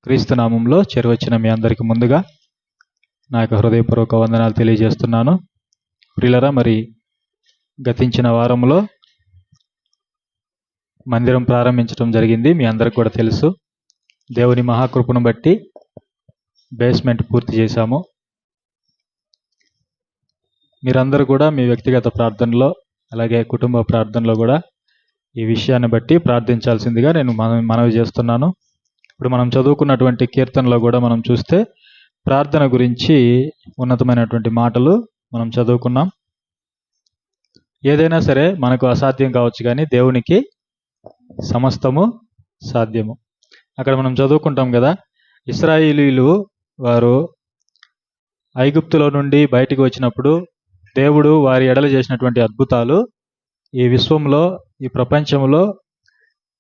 క్రీస్తు నామంలో చేరువచ్చిన మీ అందరికీ ముందుగా నా యొక్క హృదయపూర్వక వందనాలు తెలియజేస్తున్నాను. ప్రియులరా, మరి గతించిన వారంలో మందిరం ప్రారంభించడం జరిగింది. మీ అందరికి కూడా తెలుసు. దేవుని మహాకృపను బట్టి బేస్మెంట్ పూర్తి చేశాము. మీరందరూ కూడా మీ వ్యక్తిగత ప్రార్థనలో అలాగే కుటుంబ ప్రార్థనలో కూడా ఈ విషయాన్ని బట్టి ప్రార్థించాల్సిందిగా నేను మనవి చేస్తున్నాను. ఇప్పుడు మనం చదువుకున్నటువంటి కీర్తనలో కూడా మనం చూస్తే ప్రార్థన గురించి ఉన్నతమైనటువంటి మాటలు మనం చదువుకున్నాం. ఏదైనా సరే మనకు అసాధ్యం కావచ్చు, కానీ దేవునికి సమస్తము సాధ్యము. అక్కడ మనం చదువుకుంటాం కదా, ఇశ్రాయేలీయులు వారు ఐగుప్తులో నుండి బయటికి వచ్చినప్పుడు దేవుడు వారి ఎడల చేసినటువంటి అద్భుతాలు ఈ విశ్వంలో, ఈ ప్రపంచంలో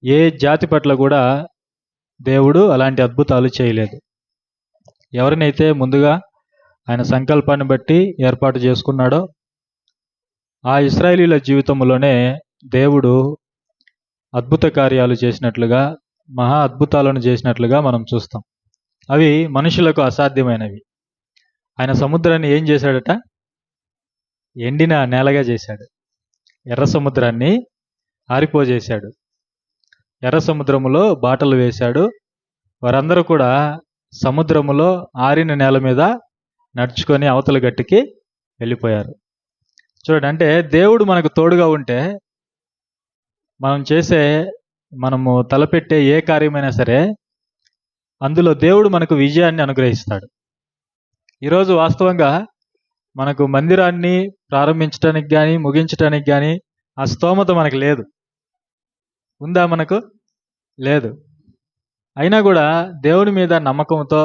ఏ జాతి పట్ల కూడా దేవుడు అలాంటి అద్భుతాలు చేయలేదు. ఎవరినైతే ముందుగా ఆయన సంకల్పాన్ని బట్టి ఏర్పాటు చేసుకున్నాడో ఆ ఇశ్రాయేలీయుల జీవితంలోనే దేవుడు అద్భుత కార్యాలు చేసినట్లుగా, మహా అద్భుతాలను చేసినట్లుగా మనం చూస్తాం. అవి మనుషులకు అసాధ్యమైనవి. ఆయన సముద్రాన్ని ఏం చేశాడట? ఎండిన నేలగా చేశాడు. ఎర్ర సముద్రాన్ని ఆరిపోజేశాడు. ఎర్ర సముద్రములో బాటలు వేశాడు. వారందరూ కూడా సముద్రములో ఆరిన నేల మీద నడుచుకొని అవతల గట్టుకి వెళ్ళిపోయారు. చూడండి, అంటే దేవుడు మనకు తోడుగా ఉంటే మనము తలపెట్టే ఏ కార్యమైనా సరే అందులో దేవుడు మనకు విజయాన్ని అనుగ్రహిస్తాడు. ఈరోజు వాస్తవంగా మనకు మందిరాన్ని ప్రారంభించడానికి కానీ ముగించడానికి కానీ ఆ స్తోమత మనకు లేదు. ఉందా? మనకు లేదు. అయినా కూడా దేవుని మీద నమ్మకంతో,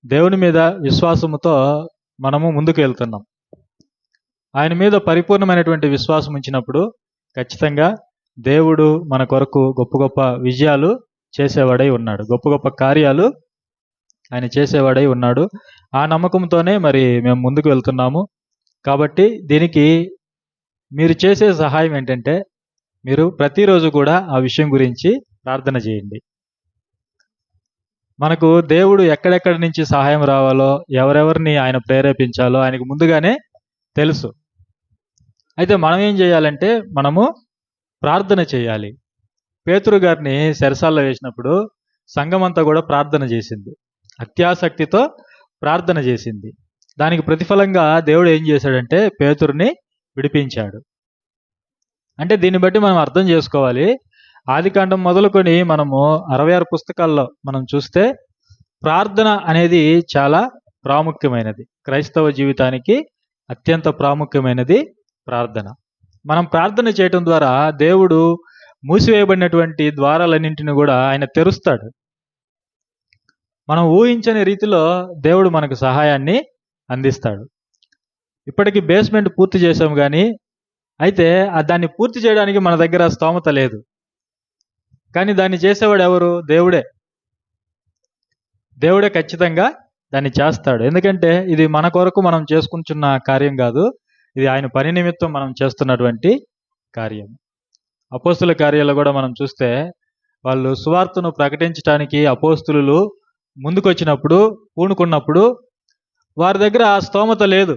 దేవుని మీద విశ్వాసముతో మనము ముందుకు వెళ్తున్నాం. ఆయన మీద పరిపూర్ణమైనటువంటి విశ్వాసం ఉంచినప్పుడు ఖచ్చితంగా దేవుడు మన కొరకు గొప్ప గొప్ప విజయాలు చేసేవాడై ఉన్నాడు. గొప్ప గొప్ప కార్యాలు ఆయన చేసేవాడై ఉన్నాడు. ఆ నమ్మకంతోనే మరి మేము ముందుకు వెళ్తున్నాము. కాబట్టి దీనికి మీరు చేసే సహాయం ఏంటంటే, మీరు ప్రతిరోజు కూడా ఆ విషయం గురించి ప్రార్థన చేయండి. మనకు దేవుడు ఎక్కడెక్కడి నుంచి సహాయం రావాలో, ఎవరెవరిని ఆయన ప్రేరేపించాలో ఆయనకు ముందుగానే తెలుసు. అయితే మనం ఏం చేయాలంటే, మనము ప్రార్థన చేయాలి. పేతురు గారిని చెరసాల్లో వేసినప్పుడు సంఘమంతా కూడా ప్రార్థన చేసింది. అత్యాసక్తితో ప్రార్థన చేసింది. దానికి ప్రతిఫలంగా దేవుడు ఏం చేశాడంటే పేతురుని విడిపించాడు. అంటే దీన్ని బట్టి మనం అర్థం చేసుకోవాలి. ఆదికాండం మొదలుకొని మనము 66 పుస్తకాల్లో మనం చూస్తే ప్రార్థన అనేది చాలా ప్రాముఖ్యమైనది. క్రైస్తవ జీవితానికి అత్యంత ప్రాముఖ్యమైనది ప్రార్థన. మనం ప్రార్థన చేయటం ద్వారా దేవుడు మూసివేయబడినటువంటి ద్వారాలన్నింటినీ కూడా ఆయన తెరుస్తాడు. మనం ఊహించని రీతిలో దేవుడు మనకు సహాయాన్ని అందిస్తాడు. ఇప్పటికీ బేస్మెంట్ పూర్తి చేసాం, కానీ అయితే దాన్ని పూర్తి చేయడానికి మన దగ్గర స్తోమత లేదు. కానీ దాన్ని చేసేవాడు ఎవరు? దేవుడే. దేవుడే ఖచ్చితంగా దాన్ని చేస్తాడు. ఎందుకంటే ఇది మన కొరకు మనం చేసుకుంటున్న కార్యం కాదు, ఇది ఆయన పని నిమిత్తం మనం చేస్తున్నటువంటి కార్యం. అపోస్తుల కార్యాలు కూడా మనం చూస్తే వాళ్ళు సువార్తను ప్రకటించడానికి అపోస్తులు ముందుకొచ్చినప్పుడు, పూనుకున్నప్పుడు వారి దగ్గర ఆ స్తోమత లేదు.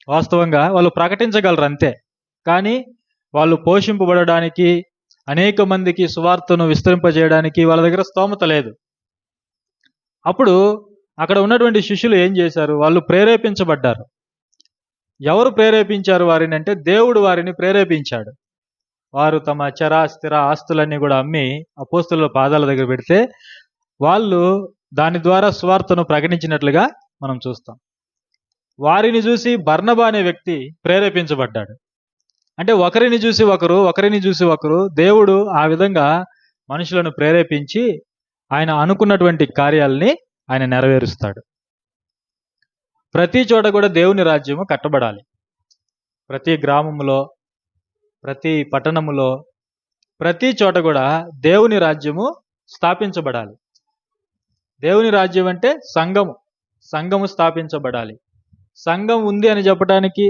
వాస్తవంగా వాళ్ళు ప్రకటించగలరు అంతే, కానీ వాళ్ళు పోషింపబడడానికి, అనేక మందికి సువార్తను విస్తరింపజేయడానికి వాళ్ళ దగ్గర స్తోమత లేదు. అప్పుడు అక్కడ ఉన్నటువంటి శిష్యులు ఏం చేశారు? వాళ్ళు ప్రేరేపించబడ్డారు. ఎవరు ప్రేరేపించారు వారిని అంటే, దేవుడు వారిని ప్రేరేపించాడు. వారు తమ స్థిర ఆస్తులన్నీ కూడా అమ్మి అపోస్తుల పాదాల దగ్గర పెడితే వాళ్ళు దాని ద్వారా సువార్తను ప్రకటించినట్లుగా మనం చూస్తాం. వారిని చూసి బర్నబా అనే వ్యక్తి ప్రేరేపించబడ్డాడు. అంటే ఒకరిని చూసి ఒకరు దేవుడు ఆ విధంగా మనుషులను ప్రేరేపించి ఆయన అనుకున్నటువంటి కార్యాలని ఆయన నెరవేరుస్తాడు. ప్రతి చోట కూడా దేవుని రాజ్యము కట్టబడాలి. ప్రతి గ్రామంలో, ప్రతి పట్టణములో, ప్రతి చోట కూడా దేవుని రాజ్యము స్థాపించబడాలి. దేవుని రాజ్యం అంటే సంఘము స్థాపించబడాలి. సంఘం ఉంది అని చెప్పడానికి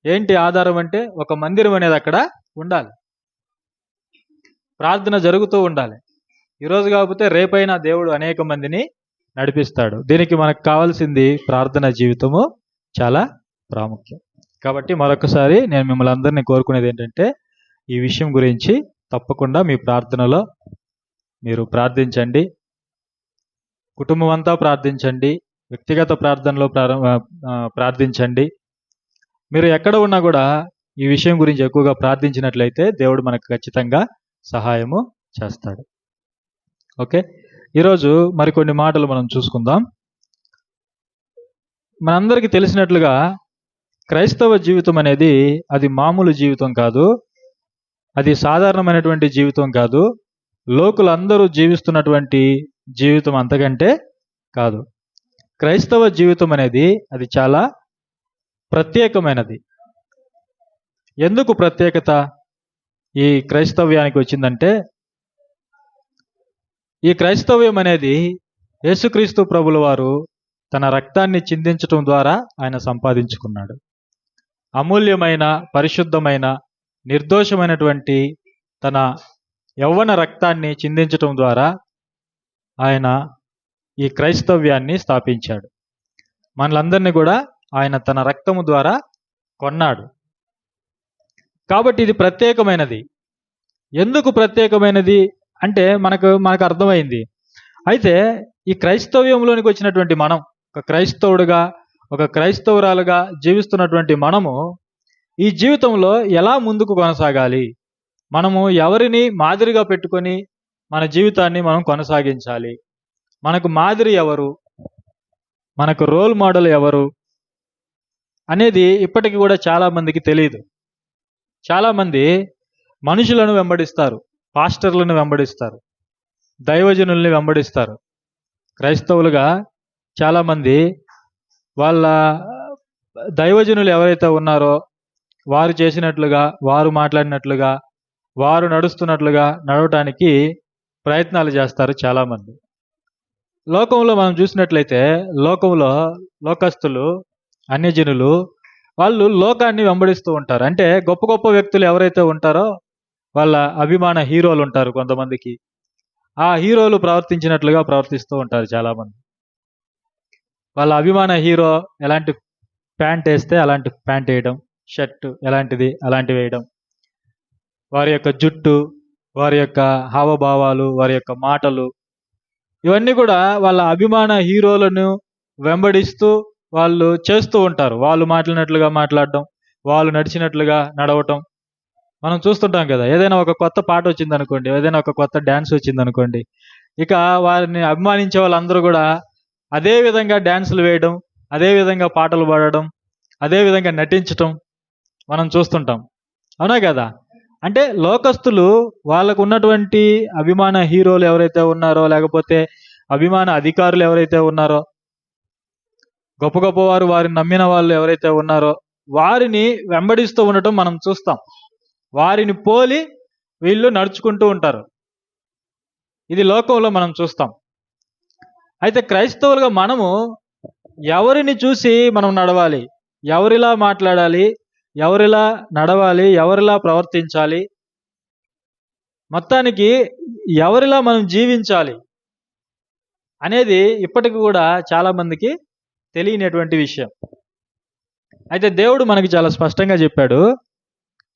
ఏంటి ఆధారం అంటే, ఒక మందిరం అనేది అక్కడ ఉండాలి, ప్రార్థన జరుగుతూ ఉండాలి. ఈరోజు కాకపోతే రేపైనా దేవుడు అనేక మందిని నడిపిస్తాడు. దీనికి మనకు కావాల్సింది ప్రార్థన జీవితము చాలా ప్రాముఖ్యం. కాబట్టి మరొకసారి నేను మిమ్మల్ని అందరినీ కోరుకునేది ఏంటంటే, ఈ విషయం గురించి తప్పకుండా మీ ప్రార్థనలో మీరు ప్రార్థించండి. కుటుంబం అంతా ప్రార్థించండి. వ్యక్తిగత ప్రార్థనలో ప్రార్థించండి. మీరు ఎక్కడ ఉన్నా కూడా ఈ విషయం గురించి ఎక్కువగా ప్రార్థించినట్లయితే దేవుడు మనకు ఖచ్చితంగా సహాయము చేస్తాడు. ఓకే, ఈరోజు మరికొన్ని మాటలు మనం చూసుకుందాం. మనందరికీ తెలిసినట్లుగా క్రైస్తవ జీవితం అనేది అది మామూలు జీవితం కాదు, అది సాధారణమైనటువంటి జీవితం కాదు, లోకులందరూ జీవిస్తున్నటువంటి జీవితం అంతకంటే కాదు. క్రైస్తవ జీవితం అనేది అది చాలా ప్రత్యేకమైనది. ఎందుకు ప్రత్యేకత ఈ క్రైస్తవ్యానికి వచ్చిందంటే, ఈ క్రైస్తవ్యం అనేది యేసుక్రీస్తు ప్రభుల వారు తన రక్తాన్ని చిందించటం ద్వారా ఆయన సంపాదించుకున్నాడు. అమూల్యమైన, పరిశుద్ధమైన, నిర్దోషమైనటువంటి తన యవ్వన రక్తాన్ని చిందించటం ద్వారా ఆయన ఈ క్రైస్తవ్యాన్ని స్థాపించాడు. మనలందరినీ కూడా ఆయన తన రక్తము ద్వారా కొన్నాడు. కాబట్టి ఇది ప్రత్యేకమైనది. ఎందుకు ప్రత్యేకమైనది అంటే మనకు అర్థమైంది. అయితే ఈ క్రైస్తవ్యంలోనికి వచ్చినటువంటి మనం, ఒక క్రైస్తవుడుగా, ఒక క్రైస్తవురాలుగా జీవిస్తున్నటువంటి మనము ఈ జీవితంలో ఎలా ముందుకు కొనసాగాలి, మనము ఎవరిని మాదిరిగా పెట్టుకొని మన జీవితాన్ని మనం కొనసాగించాలి, మనకు మాదిరి ఎవరు, మనకు రోల్ మోడల్ ఎవరు అనేది ఇప్పటికి కూడా చాలామందికి తెలియదు. చాలామంది మనుషులను వెంబడిస్తారు, పాస్టర్లను వెంబడిస్తారు, దైవజనుల్ని వెంబడిస్తారు. క్రైస్తవులుగా చాలామంది వాళ్ళ దైవజనులు ఎవరైతే ఉన్నారో వారు చేసినట్లుగా, వారు మాట్లాడినట్లుగా, వారు నడుస్తున్నట్లుగా నడవటానికి ప్రయత్నాలు చేస్తారు చాలామంది. లోకంలో మనం చూసినట్లయితే లోకంలో లోకస్తులు, అన్యజనులు వాళ్ళు లోకాన్ని వెంబడిస్తూ ఉంటారు. అంటే గొప్ప గొప్ప వ్యక్తులు ఎవరైతే ఉంటారో వాళ్ళ అభిమాన హీరోలు ఉంటారు కొంతమందికి. ఆ హీరోలు ప్రవర్తించినట్లుగా ప్రవర్తిస్తూ ఉంటారు చాలామంది. వాళ్ళ అభిమాన హీరో ఎలాంటి ప్యాంట్ వేస్తే అలాంటి ప్యాంట్ వేయడం, షర్టు ఎలాంటిది అలాంటివి వేయడం, వారి యొక్క జుట్టు, వారి యొక్క హావభావాలు, వారి యొక్క మాటలు, ఇవన్నీ కూడా వాళ్ళ అభిమాన హీరోలను వెంబడిస్తూ వాళ్ళు చేస్తూ ఉంటారు. వాళ్ళు మాట్లాడినట్లుగా మాట్లాడడం, వాళ్ళు నడిచినట్లుగా నడవటం మనం చూస్తుంటాం కదా. ఏదైనా ఒక కొత్త పాట వచ్చిందనుకోండి, ఏదైనా ఒక కొత్త డ్యాన్స్ వచ్చిందనుకోండి, ఇక వారిని అభిమానించే వాళ్ళందరూ కూడా అదే విధంగా డ్యాన్సులు వేయడం, అదే విధంగా పాటలు పాడడం, అదే విధంగా నటించటం మనం చూస్తుంటాం. అవునా కదా? అంటే లోకస్తులు వాళ్ళకు ఉన్నటువంటి అభిమాన హీరోలు ఎవరైతే ఉన్నారో, లేకపోతే అభిమాన అధికారులు ఎవరైతే ఉన్నారో, గొప్ప గొప్ప వారు, వారిని నమ్మిన వాళ్ళు ఎవరైతే ఉన్నారో వారిని వెంబడిస్తూ ఉండటం మనం చూస్తాం. వారిని పోలి వీళ్ళు నడుచుకుంటూ ఉంటారు. ఇది లోకంలో మనం చూస్తాం. అయితే క్రైస్తవులుగా మనము ఎవరిని చూసి మనం నడవాలి, ఎవరిలా మాట్లాడాలి, ఎవరిలా నడవాలి, ఎవరిలా ప్రవర్తించాలి, మొత్తానికి ఎవరిలా మనం జీవించాలి అనేది ఇప్పటికి కూడా చాలా మందికి తెలియనటువంటి విషయం. అయితే దేవుడు మనకి చాలా స్పష్టంగా చెప్పాడు.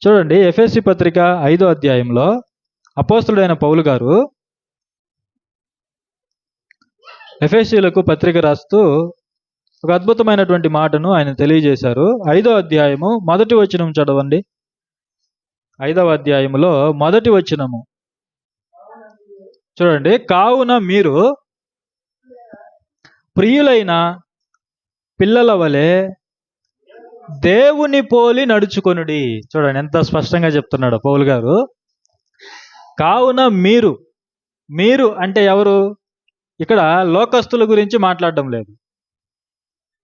చూడండి, ఎఫెసీ పత్రిక 5వ అధ్యాయంలో అపోస్తలుడైన పౌలు గారు ఎఫెసీలకు పత్రిక రాస్తూ ఒక అద్భుతమైనటువంటి మాటను ఆయన తెలియజేశారు. 5వ అధ్యాయము 1వ వచనం చదవండి. 5వ అధ్యాయములో 1వ వచనము చూడండి. కావున మీరు ప్రియులైన పిల్లల వలె దేవుని పోలి నడుచుకొనుడి. చూడండి ఎంత స్పష్టంగా చెప్తున్నాడు పౌలు గారు. కావున మీరు అంటే ఎవరు? ఇక్కడ లోకస్తుల గురించి మాట్లాడడం లేదు.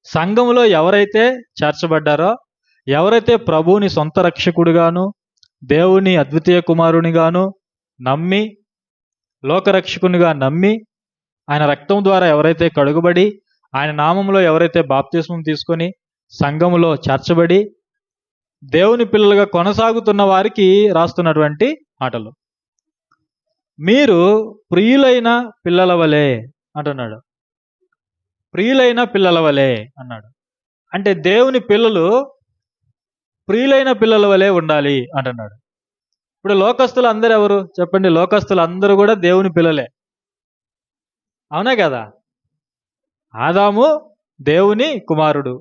సంఘంలో ఎవరైతే చేర్చబడ్డారో, ఎవరైతే ప్రభువుని సొంత రక్షకుడిగాను, దేవుని అద్వితీయ కుమారునిగాను నమ్మి, లోకరక్షకునిగా నమ్మి, ఆయన రక్తం ద్వారా ఎవరైతే కడుగుబడి, ఆయన నామంలో ఎవరైతే బాప్తిస్మం తీసుకొని సంఘములో చేర్చబడి దేవుని పిల్లలుగా కొనసాగుతున్న వారికి రాస్తున్నటువంటి మాటలు. మీరు ప్రియులైన పిల్లల వలె అంటున్నాడు. ప్రియులైన పిల్లల వలె అన్నాడు. అంటే దేవుని పిల్లలు ప్రియులైన పిల్లల వలె ఉండాలి అంటున్నాడు. ఇప్పుడు లోకస్తులు అందరూ ఎవరు చెప్పండి? లోకస్తులు అందరూ కూడా దేవుని పిల్లలే. అవునా కదా? ఆదాము దేవుని కుమారుడు,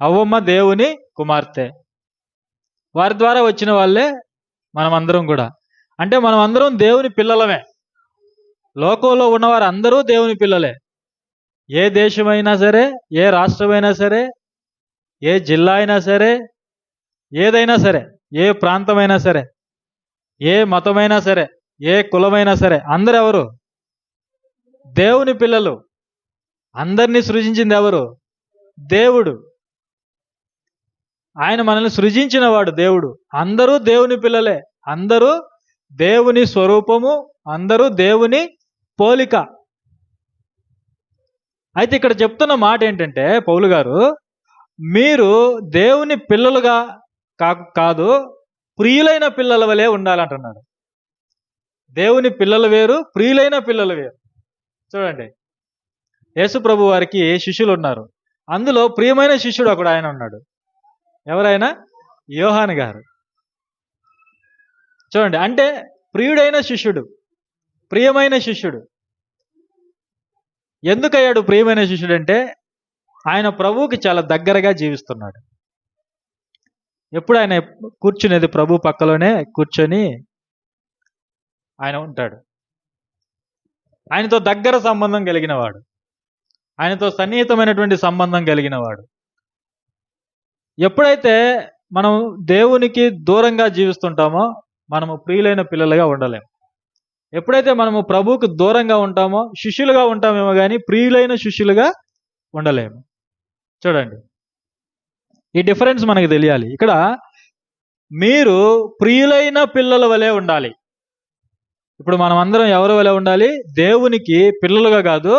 అవ్వమ్మ దేవుని కుమార్తె. వారి ద్వారా వచ్చిన వాళ్ళే మనమందరం కూడా. అంటే మనం అందరం దేవుని పిల్లలమే. లోకంలో ఉన్నవారు అందరూ దేవుని పిల్లలే. ఏ దేశమైనా సరే, ఏ రాష్ట్రమైనా సరే, ఏ జిల్లా అయినా సరే, ఏదైనా సరే, ఏ ప్రాంతమైనా సరే, ఏ మతమైనా సరే, ఏ కులమైనా సరే, అందరూ ఎవరు? దేవుని పిల్లలు. అందరినీ సృజించింది ఎవరు? దేవుడు. ఆయన మనల్ని సృజించిన వాడు దేవుడు. అందరూ దేవుని పిల్లలే. అందరూ దేవుని స్వరూపము, అందరూ దేవుని పోలిక. అయితే ఇక్కడ చెప్తున్న మాట ఏంటంటే పౌలు గారు, మీరు దేవుని పిల్లలుగా కాదు, ప్రియులైన పిల్లల వలె ఉండాలంటున్నాడు. దేవుని పిల్లలు వేరు, ప్రియులైన పిల్లలు వేరు. చూడండి, యేసు ప్రభు వారికి శిష్యులు ఉన్నారు. అందులో ప్రియమైన శిష్యుడు ఒకడు ఆయన ఉన్నాడు. ఎవరైనా? యోహాను గారు. చూడండి, అంటే ప్రియుడైన శిష్యుడు, ప్రియమైన శిష్యుడు. ఎందుకయ్యాడు ప్రియమైన శిష్యుడు అంటే ఆయన ప్రభువుకి చాలా దగ్గరగా జీవిస్తున్నాడు. ఎప్పుడు ఆయన కూర్చునేది ప్రభు పక్కలోనే కూర్చొని ఆయన ఉంటాడు. ఆయనతో దగ్గర సంబంధం కలిగిన వాడు, ఆయనతో సన్నిహితమైనటువంటి సంబంధం కలిగిన వాడు. ఎప్పుడైతే మనం దేవునికి దూరంగా జీవిస్తుంటామో మనము ప్రియులైన పిల్లలుగా ఉండలేము. ఎప్పుడైతే మనము ప్రభువుకు దూరంగా ఉంటామో శిష్యులుగా ఉంటామేమో కానీ ప్రియులైన శిష్యులుగా ఉండలేము. చూడండి, ఈ డిఫరెన్స్ మనకు తెలియాలి. ఇక్కడ మీరు ప్రియులైన పిల్లల వలె ఉండాలి. ఇప్పుడు మనం అందరం ఎవరి వలె ఉండాలి? దేవునికి పిల్లలుగా కాదు,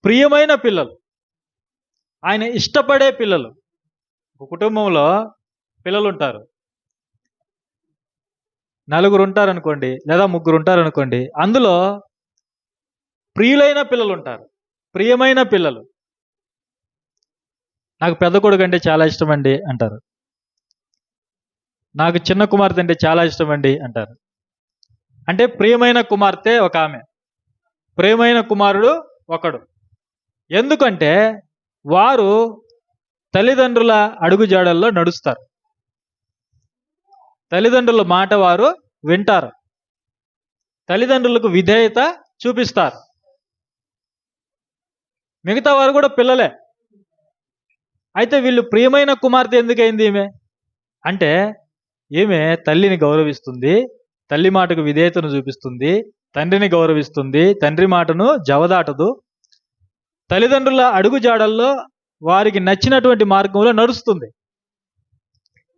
ప్రియమైన పిల్లలు, ఆయన ఇష్టపడే పిల్లలు. ఒక కుటుంబంలో పిల్లలు ఉంటారు, నలుగురు ఉంటారనుకోండి, లేదా ముగ్గురు ఉంటారనుకోండి. అందులో ప్రియులైన పిల్లలు ఉంటారు, ప్రియమైన పిల్లలు. నాకు పెద్ద కొడుకు అంటే చాలా ఇష్టం అండి అంటారు. నాకు చిన్న కుమార్తె అంటే చాలా ఇష్టం అండి అంటారు. అంటే ప్రియమైన కుమార్తె ఒక ఆమె, ప్రియమైన కుమారుడు ఒకడు. ఎందుకంటే వారు తల్లిదండ్రుల అడుగుజాడల్లో నడుస్తారు, తల్లిదండ్రుల మాట వారు వింటారు, తల్లిదండ్రులకు విధేయత చూపిస్తారు. మిగతా వారు కూడా పిల్లలే. అయితే వీళ్ళు ప్రియమైన కుమార్తె ఎందుకైంది ఈమె అంటే, ఈమె తల్లిని గౌరవిస్తుంది, తల్లి మాటకు విధేయతను చూపిస్తుంది, తండ్రిని గౌరవిస్తుంది, తండ్రి మాటను జవదాటదు, తల్లిదండ్రుల అడుగుజాడల్లో వారికి నచ్చినటువంటి మార్గంలో నడుస్తుంది.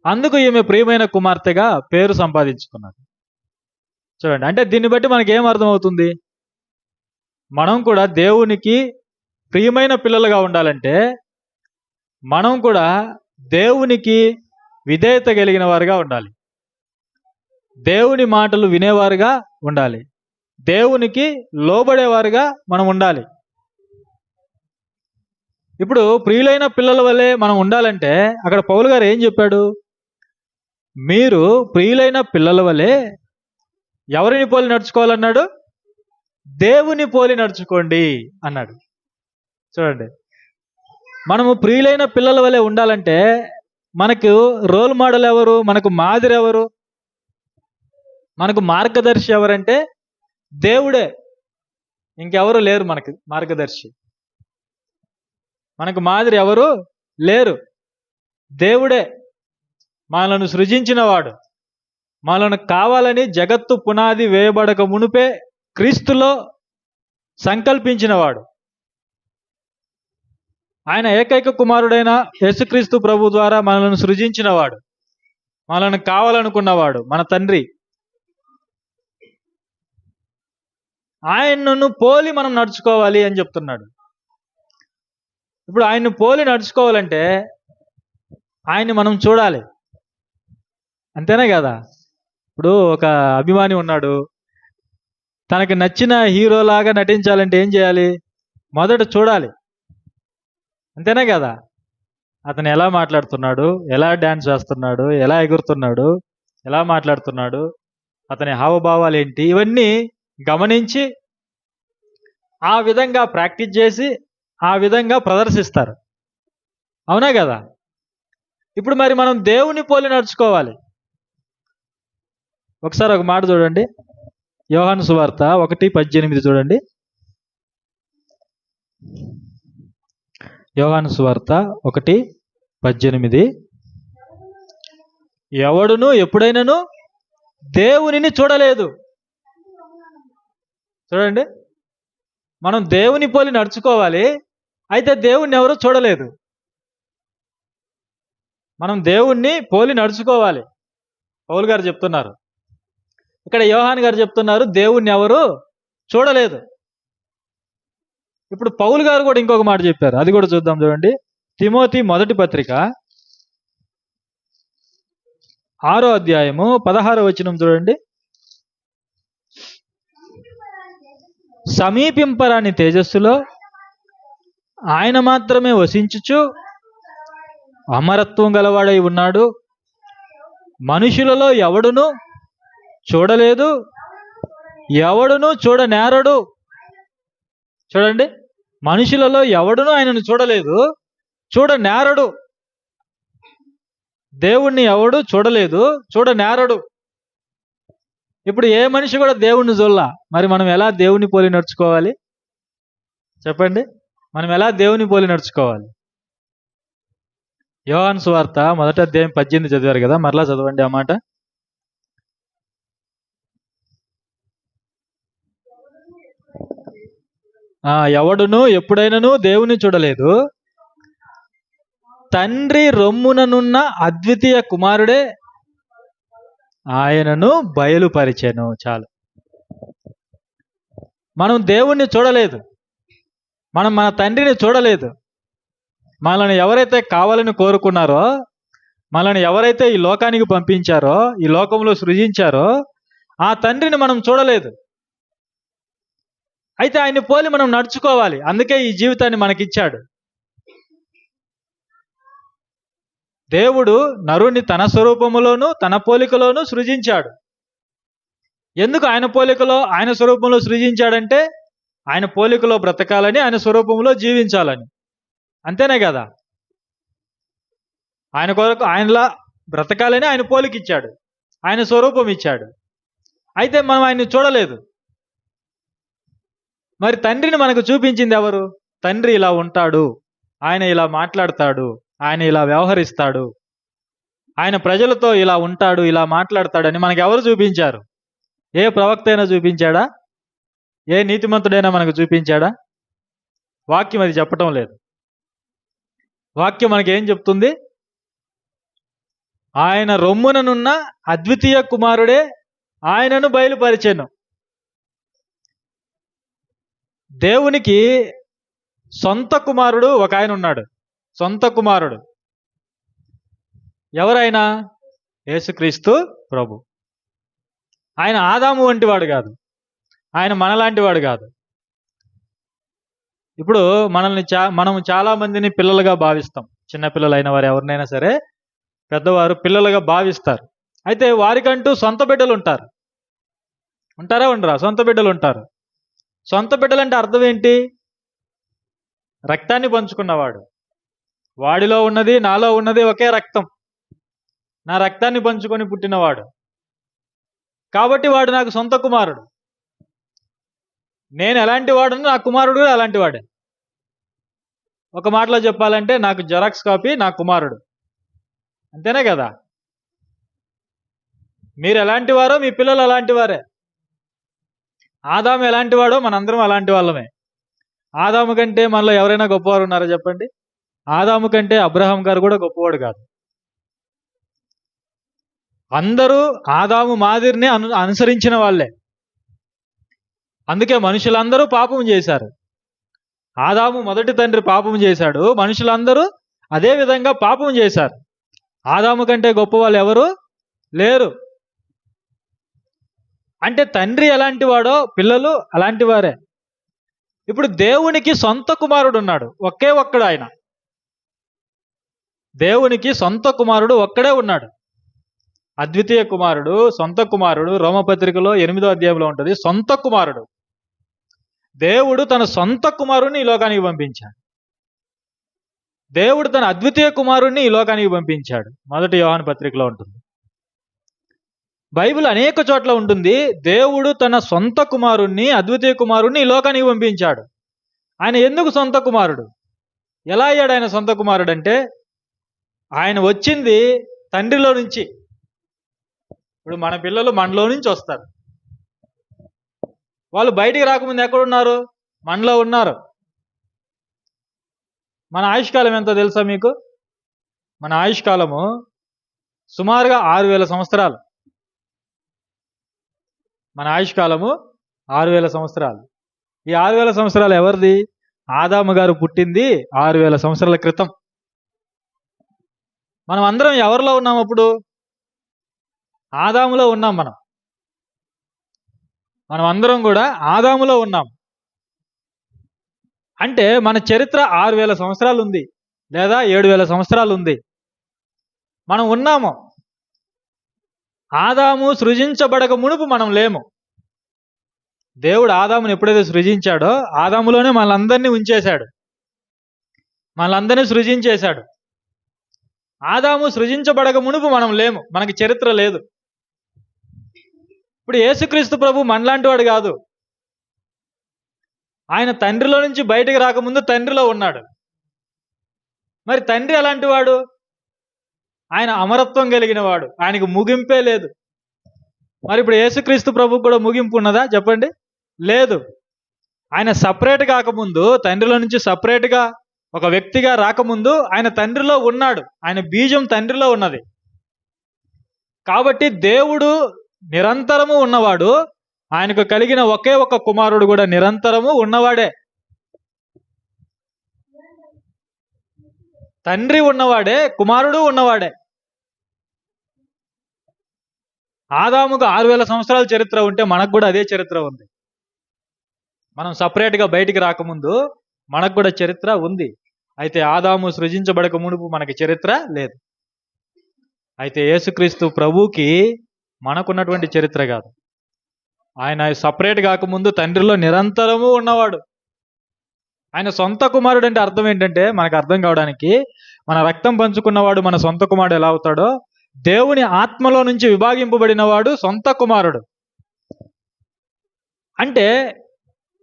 అందుకు ఈమె ప్రియమైన కుమార్తెగా పేరు సంపాదించుకున్నాడు. చూడండి, అంటే దీన్ని బట్టి మనకేం అర్థమవుతుంది? మనం కూడా దేవునికి ప్రియమైన పిల్లలుగా ఉండాలంటే మనం కూడా దేవునికి విధేయత కలిగిన వారుగా ఉండాలి, దేవుని మాటలు వినేవారుగా ఉండాలి, దేవునికి లోబడేవారుగా మనం ఉండాలి. ఇప్పుడు ప్రియులైన పిల్లల వలె మనం ఉండాలంటే అక్కడ పౌలు గారు ఏం చెప్పాడు? మీరు ప్రియులైన పిల్లల వలె ఎవరిని పోలి నడుచుకోవాలన్నాడు? దేవుని పోలి నడుచుకోండి అన్నాడు. చూడండి, మనము ప్రియులైన పిల్లల వలె ఉండాలంటే మనకు రోల్ మోడల్ ఎవరు? మనకు మాదిరి ఎవరు? మనకు మార్గదర్శి ఎవరంటే దేవుడే. ఇంకెవరు లేరు మనకు మార్గదర్శి. మనకు మాదిరి ఎవరు లేరు, దేవుడే. మనలను సృజించిన వాడు, మనలను కావాలని జగత్తు పునాది వేయబడక మునుపే క్రీస్తులో సంకల్పించిన వాడు. ఆయన ఏకైక కుమారుడైన యేసుక్రీస్తు ప్రభు ద్వారా మనలను సృజించిన వాడు, మనల్ని కావాలనుకున్నవాడు, మన తండ్రి. ఆయనను పోలి మనం నడుచుకోవాలి అని చెప్తున్నాడు. ఇప్పుడు ఆయన్ను పోలి నడుచుకోవాలంటే ఆయన్ని మనం చూడాలి, అంతేనే కదా? ఇప్పుడు ఒక అభిమాని ఉన్నాడు, తనకి నచ్చిన హీరోలాగా నటించాలంటే ఏం చేయాలి? మొదట చూడాలి. అంతేనా కదా? అతను ఎలా మాట్లాడుతున్నాడు, ఎలా డ్యాన్స్ వేస్తున్నాడు, ఎలా ఎగురుతున్నాడు, ఎలా మాట్లాడుతున్నాడు, అతని హావభావాలు ఏంటి, ఇవన్నీ గమనించి ఆ విధంగా ప్రాక్టీస్ చేసి ఆ విధంగా ప్రదర్శిస్తారు. అవునా కదా? ఇప్పుడు మరి మనం దేవుని పోలి నడుచుకోవాలి. ఒకసారి ఒక మాట చూడండి, యోహాను సువార్త 1:18 చూడండి. యోహాను సువార్త 1:18 ఎవడును ఎప్పుడైనాను దేవునిని చూడలేదు. చూడండి, మనం దేవుని పోలి నడుచుకోవాలి, అయితే దేవుణ్ణి ఎవరు చూడలేదు. మనం దేవుణ్ణి పోలి నడుచుకోవాలి. పౌలు గారు చెప్తున్నారు, ఇక్కడ యోహాన్ గారు చెప్తున్నారు దేవుణ్ణి ఎవరు చూడలేదు. ఇప్పుడు పౌలు గారు కూడా ఇంకొక మాట చెప్పారు, అది కూడా చూద్దాం. చూడండి, తిమోతి మొదటి పత్రిక 6వ అధ్యాయము 16వ వచనం చూడండి. సమీపింపరాని తేజస్సులో ఆయన మాత్రమే వసించుచు అమరత్వం గలవాడై ఉన్నాడు. మనుషులలో ఎవడును చూడలేదు, ఎవడును చూడనేరడు. చూడండి, మనుషులలో ఎవడును ఆయనను చూడలేదు, చూడనేరడు. దేవుణ్ణి ఎవడు చూడలేదు, చూడనేరడు. ఇప్పుడు ఏ మనిషి కూడా దేవుణ్ణి చూడలా. మరి మనం ఎలా దేవుని పోలి నడుచుకోవాలి చెప్పండి? మనం ఎలా దేవుని పోలి నడుచుకోవాలి? యోహాను సువార్త 1వ అధ్యాయం 18 చదివారు కదా, మరలా చదవండి ఆ మాట. ఎవడును ఎప్పుడైనాను దేవుని చూడలేదు, తండ్రి రొమ్ముననున్న అద్వితీయ కుమారుడే ఆయనను బయలుపరిచెను. చాలు. మనం దేవుణ్ణి చూడలేదు, మనం మన తండ్రిని చూడలేదు. మనల్ని ఎవరైతే కావాలని కోరుకున్నారో, మనల్ని ఎవరైతే ఈ లోకానికి పంపించారో, ఈ లోకంలో సృజించారో, ఆ తండ్రిని మనం చూడలేదు. అయితే ఆయన్ని పోలి మనం నడుచుకోవాలి. అందుకే ఈ జీవితాన్ని మనకిచ్చాడు. దేవుడు నరుణ్ణి తన స్వరూపములోను తన పోలికలోను సృజించాడు. ఎందుకు ఆయన పోలికలో ఆయన స్వరూపంలో సృజించాడంటే ఆయన పోలికలో బ్రతకాలని, ఆయన స్వరూపంలో జీవించాలని. అంతేనే కదా? ఆయన కొరకు ఆయనలా బ్రతకాలని ఆయన పోలికిచ్చాడు, ఆయన స్వరూపం ఇచ్చాడు. అయితే మనం ఆయన్ని చూడలేదు. మరి తండ్రిని మనకు చూపించింది ఎవరు? తండ్రి ఇలా ఉంటాడు, ఆయన ఇలా మాట్లాడతాడు, ఆయన ఇలా వ్యవహరిస్తాడు, ఆయన ప్రజలతో ఇలా ఉంటాడు, ఇలా మాట్లాడతాడని మనకు ఎవరు చూపించారు? ఏ ప్రవక్త అయినా చూపించాడా? ఏ నీతిమంతుడైనా మనకు చూపించాడా? వాక్యం అది చెప్పటం లేదు. వాక్యం మనకేం చెప్తుంది? ఆయన రొమ్ముననున్న అద్వితీయ కుమారుడే ఆయనను బయలుపరిచెను. దేవునికి సొంత కుమారుడు ఒక ఆయన ఉన్నాడు. సొంత కుమారుడు ఎవరైనా? యేసుక్రీస్తు ప్రభు. ఆయన ఆదాము వంటి వాడు కాదు, ఆయన మనలాంటి వాడు కాదు. ఇప్పుడు మనం చాలా మందిని పిల్లలుగా భావిస్తాం. చిన్నపిల్లలైన వారు ఎవరినైనా సరే పెద్దవారు పిల్లలుగా భావిస్తారు. అయితే వారికంటూ సొంత బిడ్డలు ఉంటారు. ఉంటారా ఉండరా? సొంత బిడ్డలు ఉంటారు. సొంత బిడ్డలంటే అర్థం ఏంటి? రక్తాన్ని పంచుకున్నవాడు. వాడిలో ఉన్నది నాలో ఉన్నది ఒకే రక్తం. నా రక్తాన్ని పంచుకొని పుట్టినవాడు కాబట్టి వాడు నాకు సొంత కుమారుడు. నేను ఎలాంటి వాడును, నా కుమారుడు కూడా అలాంటి వాడే. ఒక మాటలో చెప్పాలంటే నాకు జెరాక్స్ కాపీ నా కుమారుడు. అంతేనే కదా? మీరు ఎలాంటి వారో మీ పిల్లలు అలాంటి వారే. ఆదాము ఎలాంటి వాడో మనందరం అలాంటి వాళ్ళమే. ఆదాము కంటే మనలో ఎవరైనా గొప్పవారు ఉన్నారా చెప్పండి? ఆదాము కంటే అబ్రహాం గారు కూడా గొప్పవాడు కాదు. అందరూ ఆదాము మాదిరిని అనుసరించిన వాళ్ళే. అందుకే మనుషులందరూ పాపం చేశారు. ఆదాము మొదటి తండ్రి పాపం చేశాడు, మనుషులందరూ అదే విధంగా పాపం చేశారు. ఆదాము కంటే గొప్ప వాళ్ళు ఎవరు లేరు. అంటే తండ్రి ఎలాంటి వాడో పిల్లలు అలాంటి వారే. ఇప్పుడు దేవునికి సొంత కుమారుడు ఉన్నాడు, ఒకే ఒక్కడు ఆయన. దేవునికి సొంత కుమారుడు ఒక్కడే ఉన్నాడు, అద్వితీయ కుమారుడు, సొంత కుమారుడు. రోమపత్రికలో 8వ అధ్యాయంలో ఉంటుంది, సొంత కుమారుడు. దేవుడు తన సొంత కుమారుడిని ఈ లోకానికి పంపించాడు. దేవుడు తన అద్వితీయ కుమారుడిని ఈ లోకానికి పంపించాడు. 1 యోహాను పత్రికలో ఉంటుంది. బైబిల్ అనేక చోట్ల ఉంటుంది, దేవుడు తన సొంత కుమారుణ్ణి, అద్వితీయ కుమారుణ్ణి ఈ లోకానికి పంపించాడు. ఆయన ఎందుకు సొంత కుమారుడు? ఎలా అయ్యాడు ఆయన సొంత కుమారుడు అంటే, ఆయన వచ్చింది తండ్రిలో నుంచి. ఇప్పుడు మన పిల్లలు మనలో నుంచి వస్తారు. వాళ్ళు బయటికి రాకముందు ఎక్కడున్నారు? మనలో ఉన్నారు. మన ఆయుష్కాలం ఎంతో తెలుసా మీకు? మన ఆయుష్కాలము సుమారుగా 6000 సంవత్సరాలు. మన ఆయుష్కాలము 6000 సంవత్సరాలు. ఈ 6000 సంవత్సరాలు ఎవరిది? ఆదాము గారు పుట్టింది 6000 సంవత్సరాల క్రితం. మనం అందరం ఎవరిలో ఉన్నాం అప్పుడు? ఆదాములో ఉన్నాం. మనం అందరం కూడా ఆదాములో ఉన్నాం. అంటే మన చరిత్ర 6000 సంవత్సరాలు ఉంది, లేదా 7000 సంవత్సరాలు ఉంది. మనం ఉన్నాము. ఆదాము సృజించబడక మునుపు మనం లేము. దేవుడు ఆదాముని ఎప్పుడైతే సృజించాడో ఆదాములోనే మనలందరినీ ఉంచేశాడు, మనలందరినీ సృజించేశాడు. ఆదాము సృజించబడక మునుపు మనం లేము, మనకి చరిత్ర లేదు. ఇప్పుడు యేసుక్రీస్తు ప్రభు మనలాంటి వాడు కాదు. ఆయన తండ్రిలో నుంచి బయటికి రాకముందు తండ్రిలో ఉన్నాడు. మరి తండ్రి ఎలాంటి వాడు? ఆయన అమరత్వం కలిగిన వాడు, ఆయనకు ముగింపే లేదు. మరి ఇప్పుడు యేసుక్రీస్తు ప్రభు కూడా ముగింపు ఉన్నదా చెప్పండి? లేదు. ఆయన సపరేట్ కాకముందు, తండ్రిలో నుంచి సపరేట్గా ఒక వ్యక్తిగా రాకముందు ఆయన తండ్రిలో ఉన్నాడు. ఆయన బీజం తండ్రిలో ఉన్నది. కాబట్టి దేవుడు నిరంతరము ఉన్నవాడు. ఆయనకు కలిగిన ఒకే ఒక కుమారుడు కూడా నిరంతరము ఉన్నవాడే. తండ్రి ఉన్నవాడే, కుమారుడు ఉన్నవాడే. ఆదాముకు 6000 సంవత్సరాల చరిత్ర ఉంటే మనకు కూడా అదే చరిత్ర ఉంది. మనం సపరేట్గా బయటికి రాకముందు మనకు కూడా చరిత్ర ఉంది. అయితే ఆదాము సృజించబడక మునుపు మనకి చరిత్ర లేదు. అయితే యేసుక్రీస్తు ప్రభువుకి మనకున్నటువంటి చరిత్ర కాదు. ఆయన సపరేట్ కాకముందు తండ్రిలో నిరంతరము ఉన్నవాడు. ఆయన సొంత కుమారుడు అంటే అర్థం ఏంటంటే, మనకు అర్థం కావడానికి, మన రక్తం పంచుకున్నవాడు మన సొంత కుమారుడు ఎలా అవుతాడో, దేవుని ఆత్మలో నుంచి విభాగింపబడిన వాడు సొంత కుమారుడు. అంటే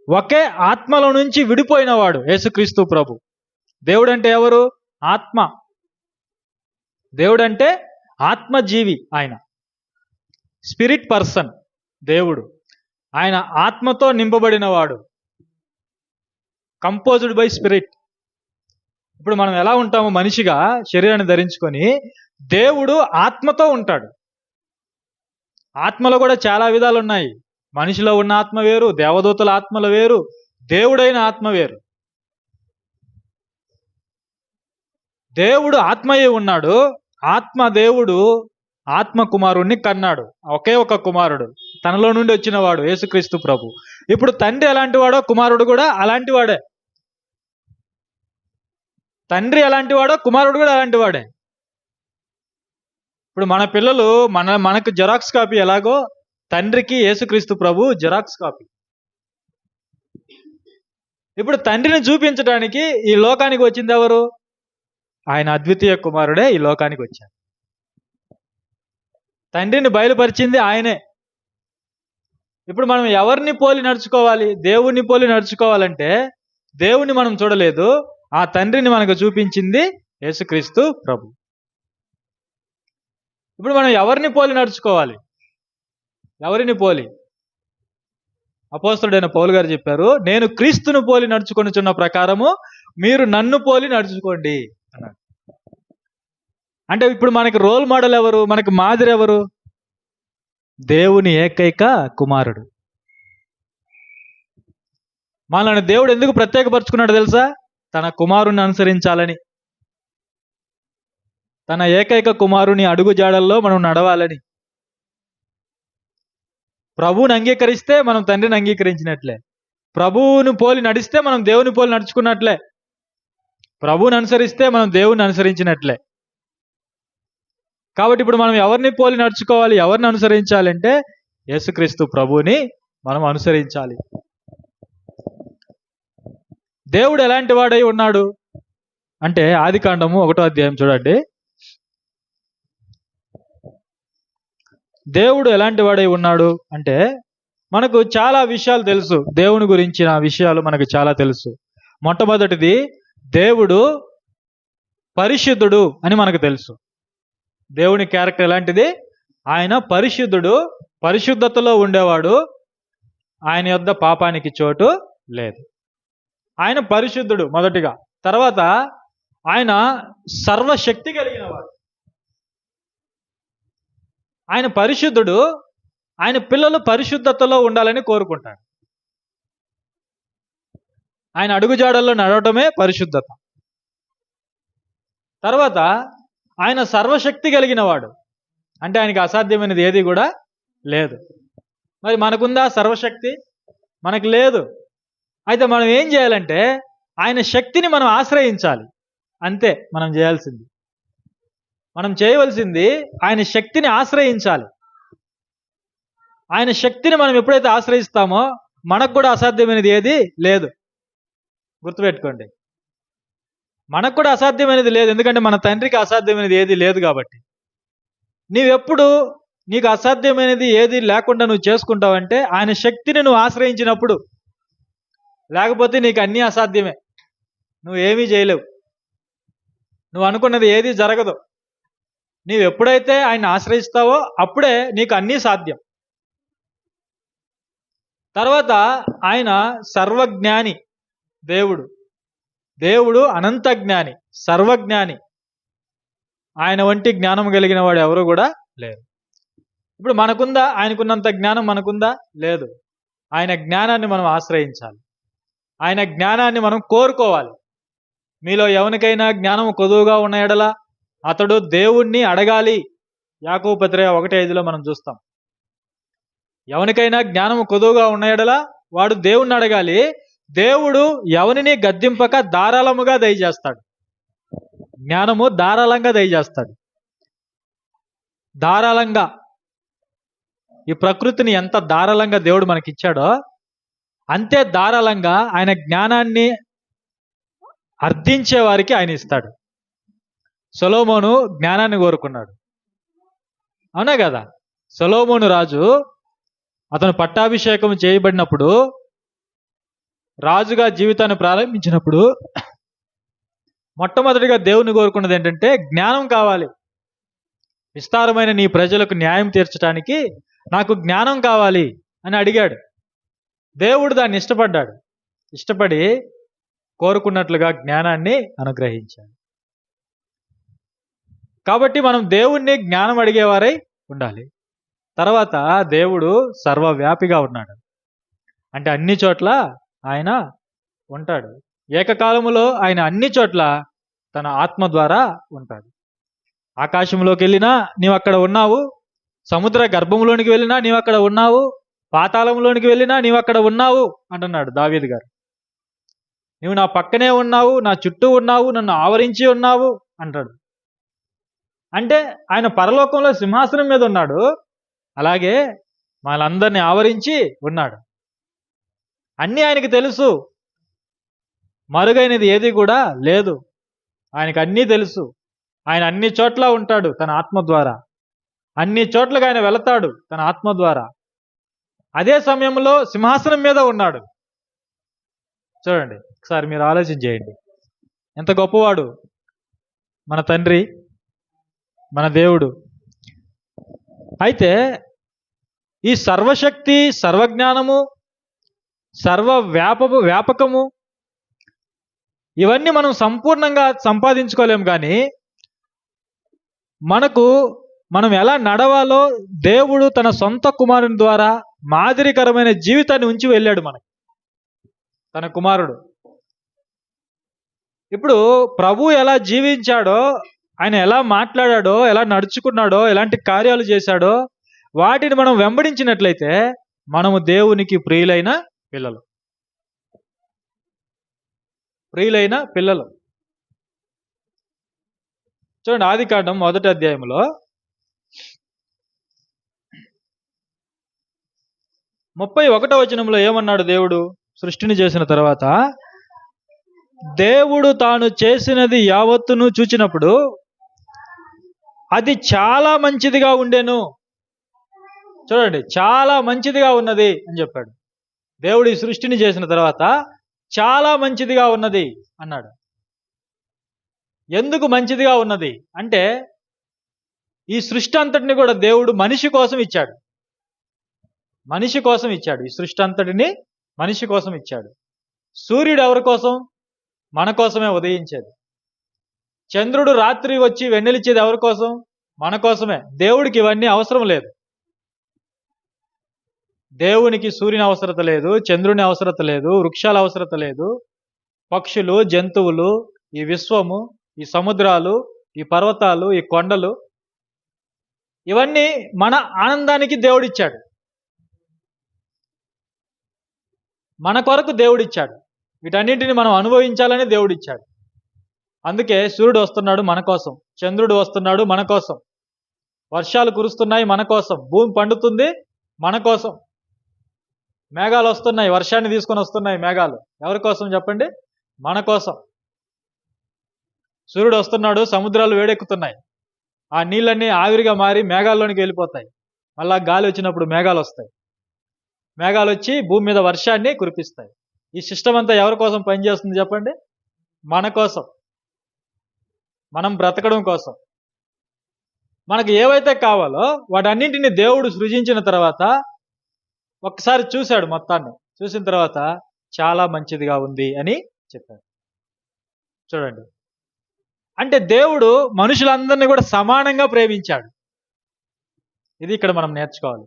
ఒకే ఆత్మలో నుంచి విడిపోయినవాడు యేసుక్రీస్తు ప్రభు. దేవుడు అంటే ఎవరు? ఆత్మ. దేవుడు అంటే ఆత్మజీవి. ఆయన స్పిరిట్ పర్సన్. దేవుడు ఆయన ఆత్మతో నింపబడినవాడు, కంపోజ్డ్ బై స్పిరిట్. ఇప్పుడు మనం ఎలా ఉంటామో మనిషిగా శరీరాన్ని ధరించుకొని, దేవుడు ఆత్మతో ఉంటాడు. ఆత్మలో కూడా చాలా విధాలు ఉన్నాయి. మనిషిలో ఉన్న ఆత్మ వేరు, దేవదూతల ఆత్మలు వేరు, దేవుడైన ఆత్మ వేరు. దేవుడు ఆత్మయే ఉన్నాడు. దేవుడు ఆత్మ కుమారుణ్ణి కన్నాడు. ఒకే ఒక కుమారుడు, తనలో నుండి వచ్చిన వాడు యేసుక్రీస్తు ప్రభు. ఇప్పుడు తండ్రి ఎలాంటి వాడో కుమారుడు కూడా అలాంటి వాడే. తండ్రి ఎలాంటి వాడో కుమారుడు కూడా అలాంటి వాడే. ఇప్పుడు మన పిల్లలు మనకు జెరాక్స్ కాపీ ఎలాగో, తండ్రికి యేసుక్రీస్తు ప్రభు జెరాక్స్ కాపీ. ఇప్పుడు తండ్రిని చూపించడానికి ఈ లోకానికి వచ్చింది ఎవరు? ఆయన అద్వితీయ కుమారుడే ఈ లోకానికి వచ్చాడు. తండ్రిని బయలుపరిచింది ఆయనే. ఇప్పుడు మనం ఎవరిని పోలి నడుచుకోవాలి? దేవుణ్ణి పోలి నడుచుకోవాలంటే దేవుణ్ణి మనం చూడలేదు, ఆ తండ్రిని మనకు చూపించింది యేసుక్రీస్తు ప్రభు. ఇప్పుడు మనం ఎవరిని పోలి నడుచుకోవాలి? ఎవరిని పోలి? అపోస్తలుడైన పౌలు గారు చెప్పారు, నేను క్రీస్తును పోలి నడుచుకొనుచున్న ప్రకారము మీరు నన్ను పోలి నడుచుకోండి అన్నాడు. అంటే ఇప్పుడు మనకి రోల్ మోడల్ ఎవరు? మనకి మాదిరి ఎవరు? దేవుని ఏకైక కుమారుడు. మనల్ని దేవుడు ఎందుకు ప్రత్యేకపరుచుకున్నాడు తెలుసా? తన కుమారుని అనుసరించాలని, తన ఏకైక కుమారుని అడుగు జాడల్లో మనం నడవాలని. ప్రభువుని అంగీకరిస్తే మనం తండ్రిని అంగీకరించినట్లే. ప్రభువుని పోలి నడిస్తే మనం దేవుని పోలి నడుచుకున్నట్లే. ప్రభువుని అనుసరిస్తే మనం దేవుని అనుసరించినట్లే. కాబట్టి ఇప్పుడు మనం ఎవరిని పోలి నడుచుకోవాలి, ఎవరిని అనుసరించాలంటే యేసుక్రీస్తు ప్రభువుని మనం అనుసరించాలి. దేవుడు ఎలాంటి వాడై ఉన్నాడు అంటే ఆదికాండము 1వ అధ్యాయం చూడండి. దేవుడు ఎలాంటి వాడై ఉన్నాడు అంటే మనకు చాలా విషయాలు తెలుసు. దేవుని గురించిన విషయాలు మనకు చాలా తెలుసు. మొట్టమొదటిది, దేవుడు పరిశుద్ధుడు అని మనకు తెలుసు. దేవుని క్యారెక్టర్ ఎలాంటిది? ఆయన పరిశుద్ధుడు, పరిశుద్ధతలో ఉండేవాడు. ఆయన యొద్ద పాపానికి చోటు లేదు. ఆయన పరిశుద్ధుడు మొదటిగా. తర్వాత ఆయన సర్వశక్తి కలిగిన వాడు. ఆయన పరిశుద్ధుడు. ఆయన పిల్లలు పరిశుద్ధతలో ఉండాలని కోరుకుంటాడు. ఆయన అడుగుజాడల్లో నడవటమే పరిశుద్ధత. తర్వాత ఆయన సర్వశక్తి కలిగిన వాడు. అంటే ఆయనకి అసాధ్యమైనది ఏది కూడా లేదు. మరి మనకుందా సర్వశక్తి? మనకు లేదు. అయితే మనం ఏం చేయాలంటే ఆయన శక్తిని మనం ఆశ్రయించాలి. అంతే మనం చేయాల్సింది. మనం చేయవలసింది ఆయన శక్తిని ఆశ్రయించాలి. ఆయన శక్తిని మనం ఎప్పుడైతే ఆశ్రయిస్తామో మనకు కూడా అసాధ్యమైనది ఏది లేదు. గుర్తుపెట్టుకోండి, మనకు కూడా అసాధ్యమైనది లేదు. ఎందుకంటే మన తండ్రికి అసాధ్యమైనది ఏది లేదు కాబట్టి. నీవెప్పుడు నీకు అసాధ్యమైనది ఏది లేకుండా నువ్వు చేసుకుంటావంటే ఆయన శక్తిని నువ్వు ఆశ్రయించినప్పుడు. లేకపోతే నీకు అన్నీ అసాధ్యమే. నువ్వు ఏమీ చేయలేవు. నువ్వు అనుకున్నది ఏది జరగదు. నీవు ఎప్పుడైతే ఆయన ఆశ్రయిస్తావో అప్పుడే నీకు అన్నీ సాధ్యం. తర్వాత ఆయన సర్వజ్ఞాని. దేవుడు అనంత జ్ఞాని, సర్వజ్ఞాని. ఆయన వంటి జ్ఞానం కలిగిన వాడు ఎవరు కూడా లేరు. ఇప్పుడు మనకుందా ఆయనకున్నంత జ్ఞానం? మనకుందా? లేదు. ఆయన జ్ఞానాన్ని మనం ఆశ్రయించాలి. ఆయన జ్ఞానాన్ని మనం కోరుకోవాలి. మీలో ఎవరికైనా జ్ఞానం కొదువుగా ఉన్న ఎడల అతడు దేవుణ్ణి అడగాలి. యాకోబు పత్రిక 1:5 మనం చూస్తాం. ఎవరికైనా జ్ఞానం కొదువుగా ఉన్న ఎడల వాడు దేవుణ్ణి అడగాలి. దేవుడు ఎవరిని గద్దింపక ధారాళముగా దయచేస్తాడు. జ్ఞానము ధారాళంగా దయచేస్తాడు. ధారాళంగా. ఈ ప్రకృతిని ఎంత ధారాళంగా దేవుడు మనకిచ్చాడో అంతే ధారాళంగా ఆయన జ్ఞానాన్ని అర్థించే వారికి ఆయన ఇస్తాడు. సొలొమోను జ్ఞానాన్ని కోరుకున్నాడు, అవునా కదా? సొలొమోను రాజు అతను పట్టాభిషేకం చేయబడినప్పుడు, రాజుగా జీవితాన్ని ప్రారంభించినప్పుడు మొట్టమొదటిగా దేవుని కోరుకున్నది ఏంటంటే జ్ఞానం కావాలి. విస్తారమైన నీ ప్రజలకు న్యాయం తీర్చడానికి నాకు జ్ఞానం కావాలి అని అడిగాడు. దేవుడు దాన్ని ఇష్టపడ్డాడు. ఇష్టపడి కోరుకున్నట్లుగా జ్ఞానాన్ని అనుగ్రహించాడు. కాబట్టి మనం దేవుణ్ణి జ్ఞానం అడిగేవారై ఉండాలి. తర్వాత దేవుడు సర్వవ్యాపిగా ఉన్నాడు. అంటే అన్ని చోట్ల ఆయన ఉంటాడు. ఏకకాలములో ఆయన అన్ని చోట్ల తన ఆత్మ ద్వారా ఉంటాడు. ఆకాశంలోకి వెళ్ళినా నీవు అక్కడ ఉన్నావు, సముద్ర గర్భంలోనికి వెళ్ళినా నీవు అక్కడ ఉన్నావు, పాతాళంలోనికి వెళ్ళినా నీవు అక్కడ ఉన్నావు అంటున్నాడు దావీదు గారు. నువ్వు నా పక్కనే ఉన్నావు, నా చుట్టూ ఉన్నావు, నన్ను ఆవరించి ఉన్నావు అంటాడు. అంటే ఆయన పరలోకంలో సింహాసనం మీద ఉన్నాడు, అలాగే వాళ్ళందరినీ ఆవరించి ఉన్నాడు. అన్నీ ఆయనకి తెలుసు. మరుగైనది ఏది కూడా లేదు. ఆయనకు అన్నీ తెలుసు. ఆయన అన్ని చోట్ల ఉంటాడు తన ఆత్మ ద్వారా. అన్ని చోట్లకు ఆయన వెళతాడు తన ఆత్మ ద్వారా. అదే సమయంలో సింహాసనం మీద ఉన్నాడు. చూడండి, ఒకసారి మీరు ఆలోచన చేయండి. ఎంత గొప్పవాడు మన తండ్రి, మన దేవుడు. అయితే ఈ సర్వశక్తి, సర్వజ్ఞానము, వ్యాపకము ఇవన్నీ మనం సంపూర్ణంగా సంపాదించుకోలేము. కానీ మనం ఎలా నడవాలో దేవుడు తన సొంత కుమారుని ద్వారా మాదిరికరమైన జీవితాన్ని ఉంచి వెళ్ళాడు మనకి, తన కుమారుడు. ఇప్పుడు ప్రభు ఎలా జీవించాడో, ఆయన ఎలా మాట్లాడాడో, ఎలా నడుచుకున్నాడో, ఎలాంటి కార్యాలు చేశాడో వాటిని మనం వెంబడించినట్లయితే మనము దేవునికి ప్రియులైన పిల్లలు. ప్రియులైన పిల్లలు. చూడండి, ఆదికాండం 1వ అధ్యాయంలో 31వ వచనంలో ఏమన్నాడు దేవుడు సృష్టిని చేసిన తర్వాత? దేవుడు తాను చేసినది యావత్తును చూచినప్పుడు అది చాలా మంచిదిగా ఉండెను. చూడండి, చాలా మంచిదిగా ఉన్నది అని చెప్పాడు. దేవుడు ఈ సృష్టిని చేసిన తర్వాత చాలా మంచిదిగా ఉన్నది అన్నాడు. ఎందుకు మంచిదిగా ఉన్నది అంటే, ఈ సృష్టి అంతటిని కూడా దేవుడు మనిషి కోసం ఇచ్చాడు. మనిషి కోసం ఇచ్చాడు. ఈ సృష్టి అంతటిని మనిషి కోసం ఇచ్చాడు. సూర్యుడు ఎవరి కోసం? మన కోసమే ఉదయించేది. చంద్రుడు రాత్రి వచ్చి వెన్నెలిచ్చేది ఎవరి కోసం? మన కోసమే. దేవుడికి ఇవన్నీ అవసరం లేదు. దేవునికి సూర్యుని అవసరత లేదు, చంద్రుని అవసరత లేదు, వృక్షాల అవసరత లేదు, పక్షులు, జంతువులు, ఈ విశ్వము, ఈ సముద్రాలు, ఈ పర్వతాలు, ఈ కొండలు, ఇవన్నీ మన ఆనందానికి దేవుడిచ్చాడు. మన కొరకు దేవుడిచ్చాడు. వీటన్నింటిని మనం అనుభవించాలని దేవుడిచ్చాడు. అందుకే సూర్యుడు వస్తున్నాడు మన కోసం, చంద్రుడు వస్తున్నాడు మన కోసం, వర్షాలు కురుస్తున్నాయి మన కోసం, భూమి పండుతుంది మన కోసం, మేఘాలు వస్తున్నాయి, వర్షాన్ని తీసుకొని వస్తున్నాయి మేఘాలు. ఎవరి కోసం చెప్పండి? మన కోసం. సూర్యుడు వస్తున్నాడు, సముద్రాలు వేడెక్కుతున్నాయి, ఆ నీళ్ళన్నీ ఆవిరిగా మారి మేఘాల్లోనికి వెళ్ళిపోతాయి. మళ్ళా గాలి వచ్చినప్పుడు మేఘాలు వస్తాయి, మేఘాలు వచ్చి భూమి మీద వర్షాన్ని కురిపిస్తాయి. ఈ సిస్టమ్ అంతా ఎవరి కోసం పనిచేస్తుంది చెప్పండి? మన కోసం, మనం బ్రతకడం కోసం. మనకు ఏవైతే కావాలో వాటన్నింటినీ దేవుడు సృజించిన తర్వాత ఒక్కసారి చూశాడు, మొత్తాన్ని చూసిన తర్వాత చాలా మంచిదిగా ఉంది అని చెప్పాడు. చూడండి, అంటే దేవుడు మనుషులందరినీ కూడా సమానంగా ప్రేమించాడు. ఇది ఇక్కడ మనం నేర్చుకోవాలి.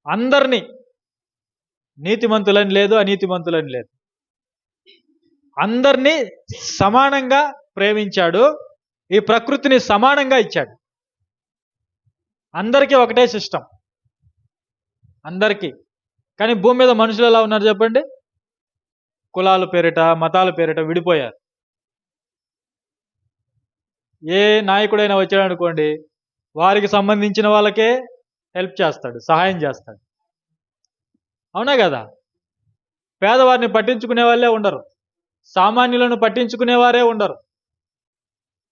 అందరినీ, నీతిమంతులని లేదు, అనీతిమంతులని లేదు, అందరినీ సమానంగా ప్రేమించాడు. ఈ ప్రకృతిని సమానంగా ఇచ్చాడు. అందరికీ ఒకటే సిస్టమ్, అందరికీ. కానీ భూమి మీద మనుషులు ఎలా ఉన్నారు చెప్పండి? కులాల పేరిట, మతాల పేరిట విడిపోయారు. ఏ నాయకుడైనా వచ్చాడు అనుకోండి, వారికి సంబంధించిన వాళ్ళకే హెల్ప్ చేస్తాడు, సహాయం చేస్తాడు. అవునా కదా? పేదవారిని పట్టించుకునే వాళ్ళే ఉండరు, సామాన్యులను పట్టించుకునేవారే ఉండరు.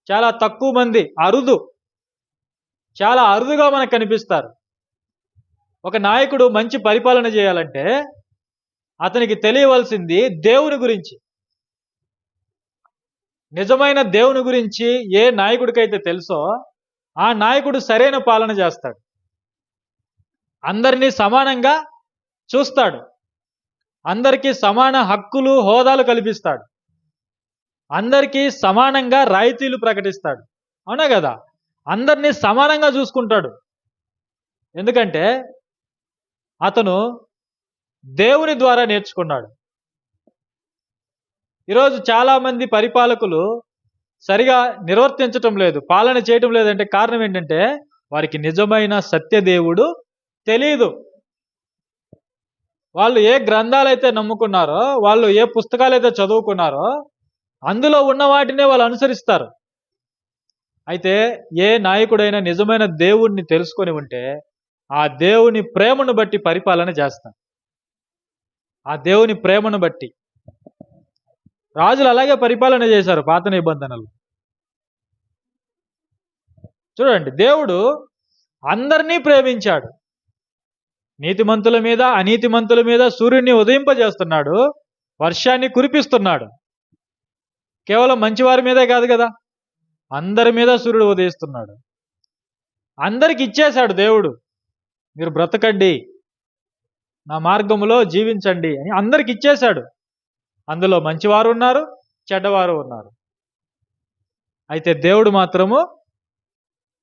చాలా తక్కువ మంది, అరుదు, చాలా అరుదుగా మనకు కనిపిస్తారు. ఒక నాయకుడు మంచి పరిపాలన చేయాలంటే అతనికి తెలియవలసింది దేవుని గురించి. నిజమైన దేవుని గురించి ఏ నాయకుడికైతే తెలుసో ఆ నాయకుడు సరైన పాలన చేస్తాడు. అందరినీ సమానంగా చూస్తాడు, అందరికీ సమాన హక్కులు, హోదాలు కల్పిస్తాడు, అందరికీ సమానంగా రాయితీలు ప్రకటిస్తాడు. అవునా కదా? అందరినీ సమానంగా చూసుకుంటాడు. ఎందుకంటే అతను దేవుని ద్వారా నేర్చుకున్నాడు. ఈరోజు చాలా మంది పరిపాలకులు సరిగా నిర్వర్తించటం లేదు, పాలన చేయటం లేదంటే కారణం ఏంటంటే వారికి నిజమైన సత్యదేవుడు తెలియదు. వాళ్ళు ఏ గ్రంథాలైతే నమ్ముకున్నారో, వాళ్ళు ఏ పుస్తకాలైతే చదువుకున్నారో అందులో ఉన్న వాటినే వాళ్ళు అనుసరిస్తారు. అయితే ఏ నాయకుడైనా నిజమైన దేవుణ్ణి తెలుసుకొని ఉంటే ఆ దేవుని ప్రేమను బట్టి పరిపాలన చేస్తారు. ఆ దేవుని ప్రేమను బట్టి రాజులు అలాగే పరిపాలన చేశారు పాత నిబంధనలు. చూడండి, దేవుడు అందరినీ ప్రేమించాడు. నీతిమంతుల మీద, అనీతిమంతుల మీద సూర్యుడిని ఉదయింపజేస్తున్నాడు, వర్షాన్ని కురిపిస్తున్నాడు. కేవలం మంచివారి మీదే కాదు కదా, అందరి మీద సూర్యుడు ఉదయిస్తున్నాడు. అందరికి ఇచ్చేశాడు దేవుడు, మీరు బ్రతకండి, నా మార్గములో జీవించండి అని అందరికి ఇచ్చేశాడు. అందులో మంచివారు ఉన్నారు, చెడ్డవారు ఉన్నారు. అయితే దేవుడు మాత్రము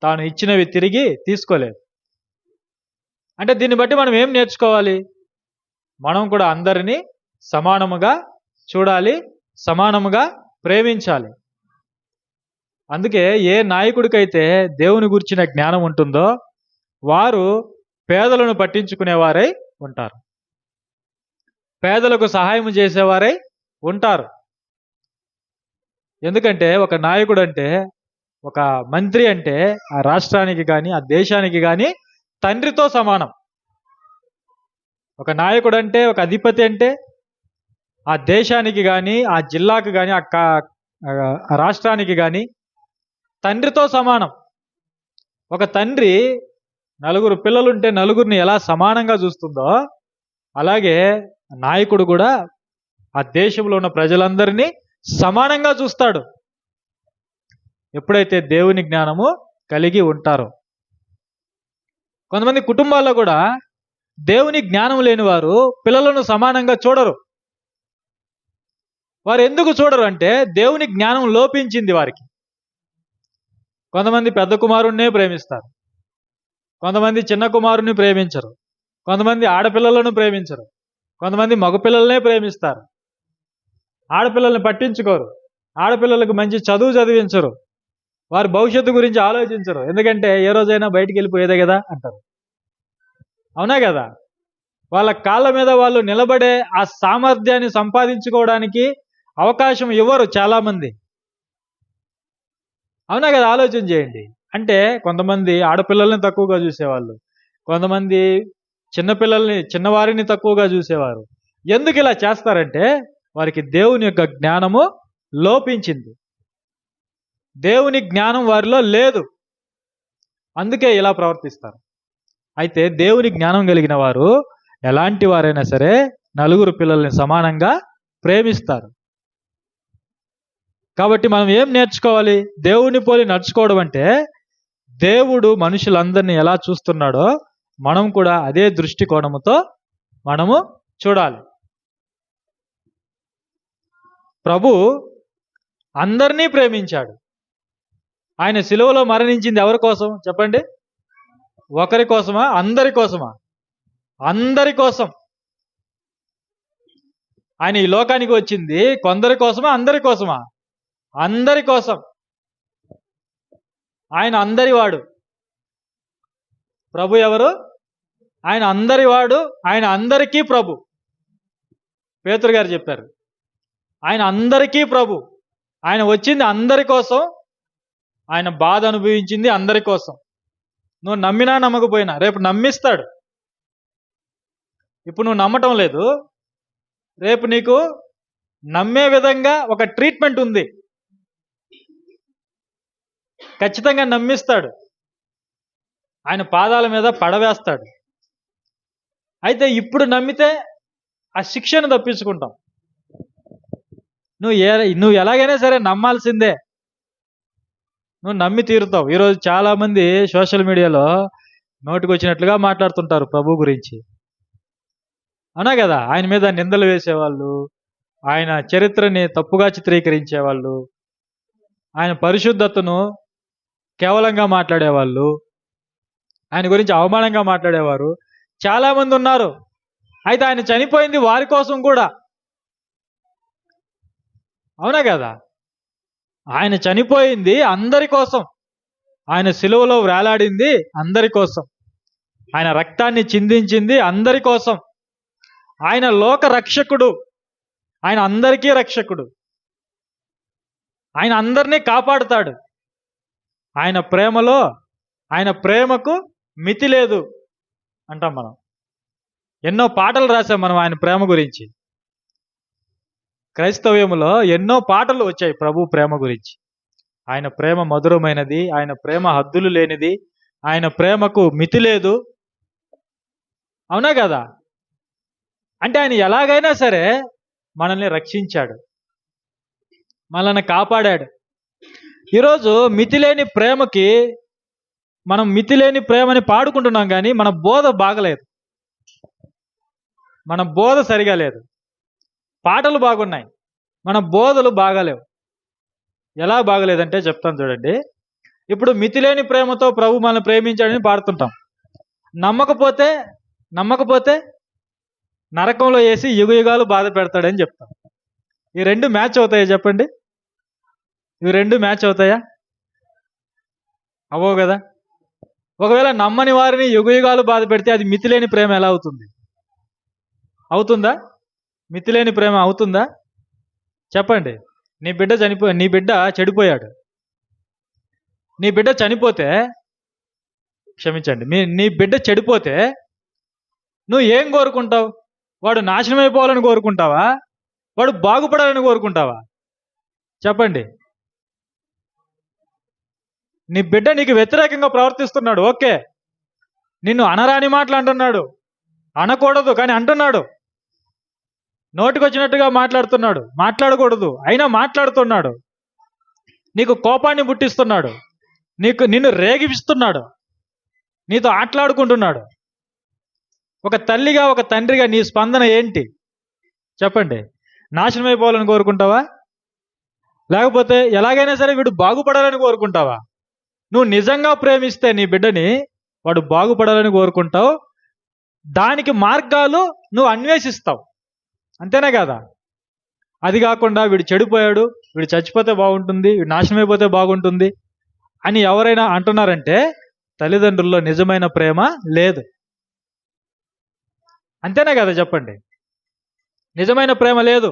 తాను ఇచ్చినవి తిరిగి తీసుకోలేదు. అంటే దీన్ని బట్టి మనం ఏం నేర్చుకోవాలి? మనం కూడా అందరినీ సమానముగా చూడాలి, సమానముగా ప్రేమించాలి. అందుకే ఏ నాయకుడికైతే దేవుని గురించిన జ్ఞానం ఉంటుందో వారు పేదలను పట్టించుకునేవారై ఉంటారు. పేదలకు సహాయం చేసేవారై ఉంటారు. ఎందుకంటే ఒక నాయకుడు అంటే, ఒక మంత్రి అంటే ఆ రాష్ట్రానికి కానీ ఆ దేశానికి కానీ తండ్రితో సమానం. ఒక నాయకుడు అంటే, ఒక అధిపతి అంటే ఆ దేశానికి కానీ ఆ జిల్లాకు కానీ ఆ రాష్ట్రానికి కానీ తండ్రితో సమానం. ఒక తండ్రి నలుగురు పిల్లలుంటే నలుగురిని ఎలా సమానంగా చూస్తుందో, అలాగే నాయకుడు కూడా ఆ దేశంలో ఉన్న ప్రజలందరినీ సమానంగా చూస్తాడు, ఎప్పుడైతే దేవుని జ్ఞానము కలిగి ఉంటారో. కొంతమంది కుటుంబాల్లో కూడా దేవుని జ్ఞానం లేని వారు పిల్లలను సమానంగా చూడరు. వారు ఎందుకు చూడరు అంటే దేవుని జ్ఞానం లోపించింది వారికి. కొంతమంది పెద్ద కుమారుణ్ణే ప్రేమిస్తారు, కొంతమంది చిన్న కుమారుని ప్రేమించరు, కొంతమంది ఆడపిల్లలను ప్రేమించరు, కొంతమంది మగపిల్లలనే ప్రేమిస్తారు. ఆడపిల్లల్ని పట్టించుకోరు, ఆడపిల్లలకు మంచి చదువు చదివించరు, వారి భవిష్యత్తు గురించి ఆలోచించరు. ఎందుకంటే ఏ రోజైనా బయటికి వెళ్ళిపోయేదే కదా అంటారు. అవునా కదా? వాళ్ళ కాళ్ళ మీద వాళ్ళు నిలబడే ఆ సామర్థ్యాన్ని సంపాదించుకోవడానికి అవకాశం ఇవ్వరు చాలామంది. అవునా కదా? ఆలోచన చేయండి. అంటే కొంతమంది ఆడపిల్లల్ని తక్కువగా చూసేవాళ్ళు, కొంతమంది చిన్నవారిని తక్కువగా చూసేవారు. ఎందుకు ఇలా చేస్తారంటే వారికి దేవుని యొక్క జ్ఞానము లోపించింది, దేవుని జ్ఞానం వారిలో లేదు, అందుకే ఇలా ప్రవర్తిస్తారు. అయితే దేవుని జ్ఞానం కలిగిన వారు ఎలాంటి వారైనా సరే నలుగురు పిల్లల్ని సమానంగా ప్రేమిస్తారు. కాబట్టి మనం ఏం నేర్చుకోవాలి? దేవుని పోలి నడుచుకోవడం అంటే దేవుడు మనుషులందరినీ ఎలా చూస్తున్నాడో మనం కూడా అదే దృష్టికోణముతో మనము చూడాలి. ప్రభు అందరినీ ప్రేమించాడు. ఆయన సిలువలో మరణించింది ఎవరి కోసం చెప్పండి? ఒకరి కోసమా? అందరి కోసమా? అందరి కోసం. ఆయన ఈ లోకానికి వచ్చింది కొందరి కోసమా? అందరి కోసమా? అందరి కోసం. ఆయన అందరివాడు. ప్రభు ఎవరు? ఆయన అందరివాడు, ఆయన అందరికీ ప్రభు. పేతురు గారు చెప్పారు, ఆయన అందరికీ ప్రభు. ఆయన వచ్చింది అందరి కోసం, ఆయన బాధ అనుభవించింది అందరి కోసం. నువ్వు నమ్మినా నమ్మకపోయినా రేపు నమ్మిస్తాడు. ఇప్పుడు నువ్వు నమ్మటం లేదు, రేపు నీకు నమ్మే విధంగా ఒక ట్రీట్మెంట్ ఉంది, ఖచ్చితంగా నమ్మిస్తాడు. ఆయన పాదాల మీద పడవేస్తాడు. అయితే ఇప్పుడు నమ్మితే ఆ శిక్షను తప్పించుకుంటాం. నువ్వు ఎలాగైనా సరే నమ్మాల్సిందే, నువ్వు నమ్మి తీరుతావు. ఈరోజు చాలామంది సోషల్ మీడియాలో నోటికి వచ్చినట్లుగా మాట్లాడుతుంటారు ప్రభు గురించి. అవునా కదా? ఆయన మీద నిందలు వేసేవాళ్ళు, ఆయన చరిత్రని తప్పుగా చిత్రీకరించేవాళ్ళు, ఆయన పరిశుద్ధతను కేవలంగా మాట్లాడేవాళ్ళు, ఆయన గురించి అవమానంగా మాట్లాడేవారు చాలామంది ఉన్నారు. అయితే ఆయన చనిపోయింది వారి కోసం కూడా. అవునా కదా? ఆయన చనిపోయింది అందరి కోసం, ఆయన సిలువలో వేలాడింది అందరి కోసం, ఆయన రక్తాన్ని చిందించింది అందరి కోసం. ఆయన లోక రక్షకుడు, ఆయన అందరికీ రక్షకుడు, ఆయన అందరినీ కాపాడుతాడు. ఆయన ప్రేమలో, ఆయన ప్రేమకు మితి లేదు అంటాం మనం. ఎన్నో పాటలు రాసాం మనం ఆయన ప్రేమ గురించి. క్రైస్తవ్యంలో ఎన్నో పాటలు వచ్చాయి ప్రభు ప్రేమ గురించి. ఆయన ప్రేమ మధురమైనది, ఆయన ప్రేమ హద్దులు లేనిది, ఆయన ప్రేమకు మితి లేదు. అవునా కదా? అంటే ఆయన ఎలాగైనా సరే మనల్ని రక్షించాడు, మనల్ని కాపాడాడు. ఈరోజు మితిలేని ప్రేమకి మనం మితిలేని ప్రేమని పాడుకుంటున్నాం, కానీ మన బోధ బాగలేదు, మన బోధ సరిగా లేదు. పాటలు బాగున్నాయి, మన బోధలు బాగాలేవు. ఎలా బాగలేదంటే చెప్తాను చూడండి. ఇప్పుడు మితిలేని ప్రేమతో ప్రభు మనల్ని ప్రేమించాడని పాడుతుంటాం, నమ్మకపోతే నరకంలో వేసి యుగయుగాలు బాధ పెడతాడని చెప్తాం. ఈ రెండు మ్యాచ్ అవుతాయా చెప్పండి? ఇవి రెండు మ్యాచ్ అవుతాయా? అవ్వవు కదా? ఒకవేళ నమ్మని వారిని యుగయుగాలు బాధ పెడితే అది మితిలేని ప్రేమ ఎలా అవుతుంది? అవుతుందా? మితిలేని ప్రేమ అవుతుందా? చెప్పండి. నీ బిడ్డ చెడిపోయాడు. నీ బిడ్డ చనిపోతే, క్షమించండి, నీ బిడ్డ చెడిపోతే నువ్వు ఏం కోరుకుంటావు? వాడు నాశనం అయిపోవాలని కోరుకుంటావా? వాడు బాగుపడాలని కోరుకుంటావా? చెప్పండి. నీ బిడ్డ నీకు వ్యతిరేకంగా ప్రవర్తిస్తున్నాడు, ఓకే. నిన్ను అనరాని మాటలు అంటున్నాడు, అనకూడదు కానీ అంటున్నాడు. నోటికొచ్చినట్టుగా మాట్లాడుతున్నాడు, మాట్లాడకూడదు అయినా మాట్లాడుతున్నాడు. నీకు కోపాన్ని పుట్టిస్తున్నాడు, నిన్ను రేగిపిస్తున్నాడు, నీతో ఆటలాడుకుంటున్నాడు. ఒక తల్లిగా, ఒక తండ్రిగా నీ స్పందన ఏంటి? చెప్పండి. నాశనం అయిపోవాలని కోరుకుంటావా? లేకపోతే ఎలాగైనా సరే వీడు బాగుపడాలని కోరుకుంటావా? నువ్వు నిజంగా ప్రేమిస్తే నీ బిడ్డని వాడు బాగుపడాలని కోరుకుంటావు. దానికి మార్గాలు నువ్వు అన్వేషిస్తావు, అంతేనే కదా? అది కాకుండా వీడు చెడిపోయాడు, వీడు చచ్చిపోతే బాగుంటుంది, వీడు నాశనం అయిపోతే బాగుంటుంది అని ఎవరైనా అంటున్నారంటే తల్లిదండ్రుల్లో నిజమైన ప్రేమ లేదు. అంతేనే కదా? చెప్పండి. నిజమైన ప్రేమ లేదు.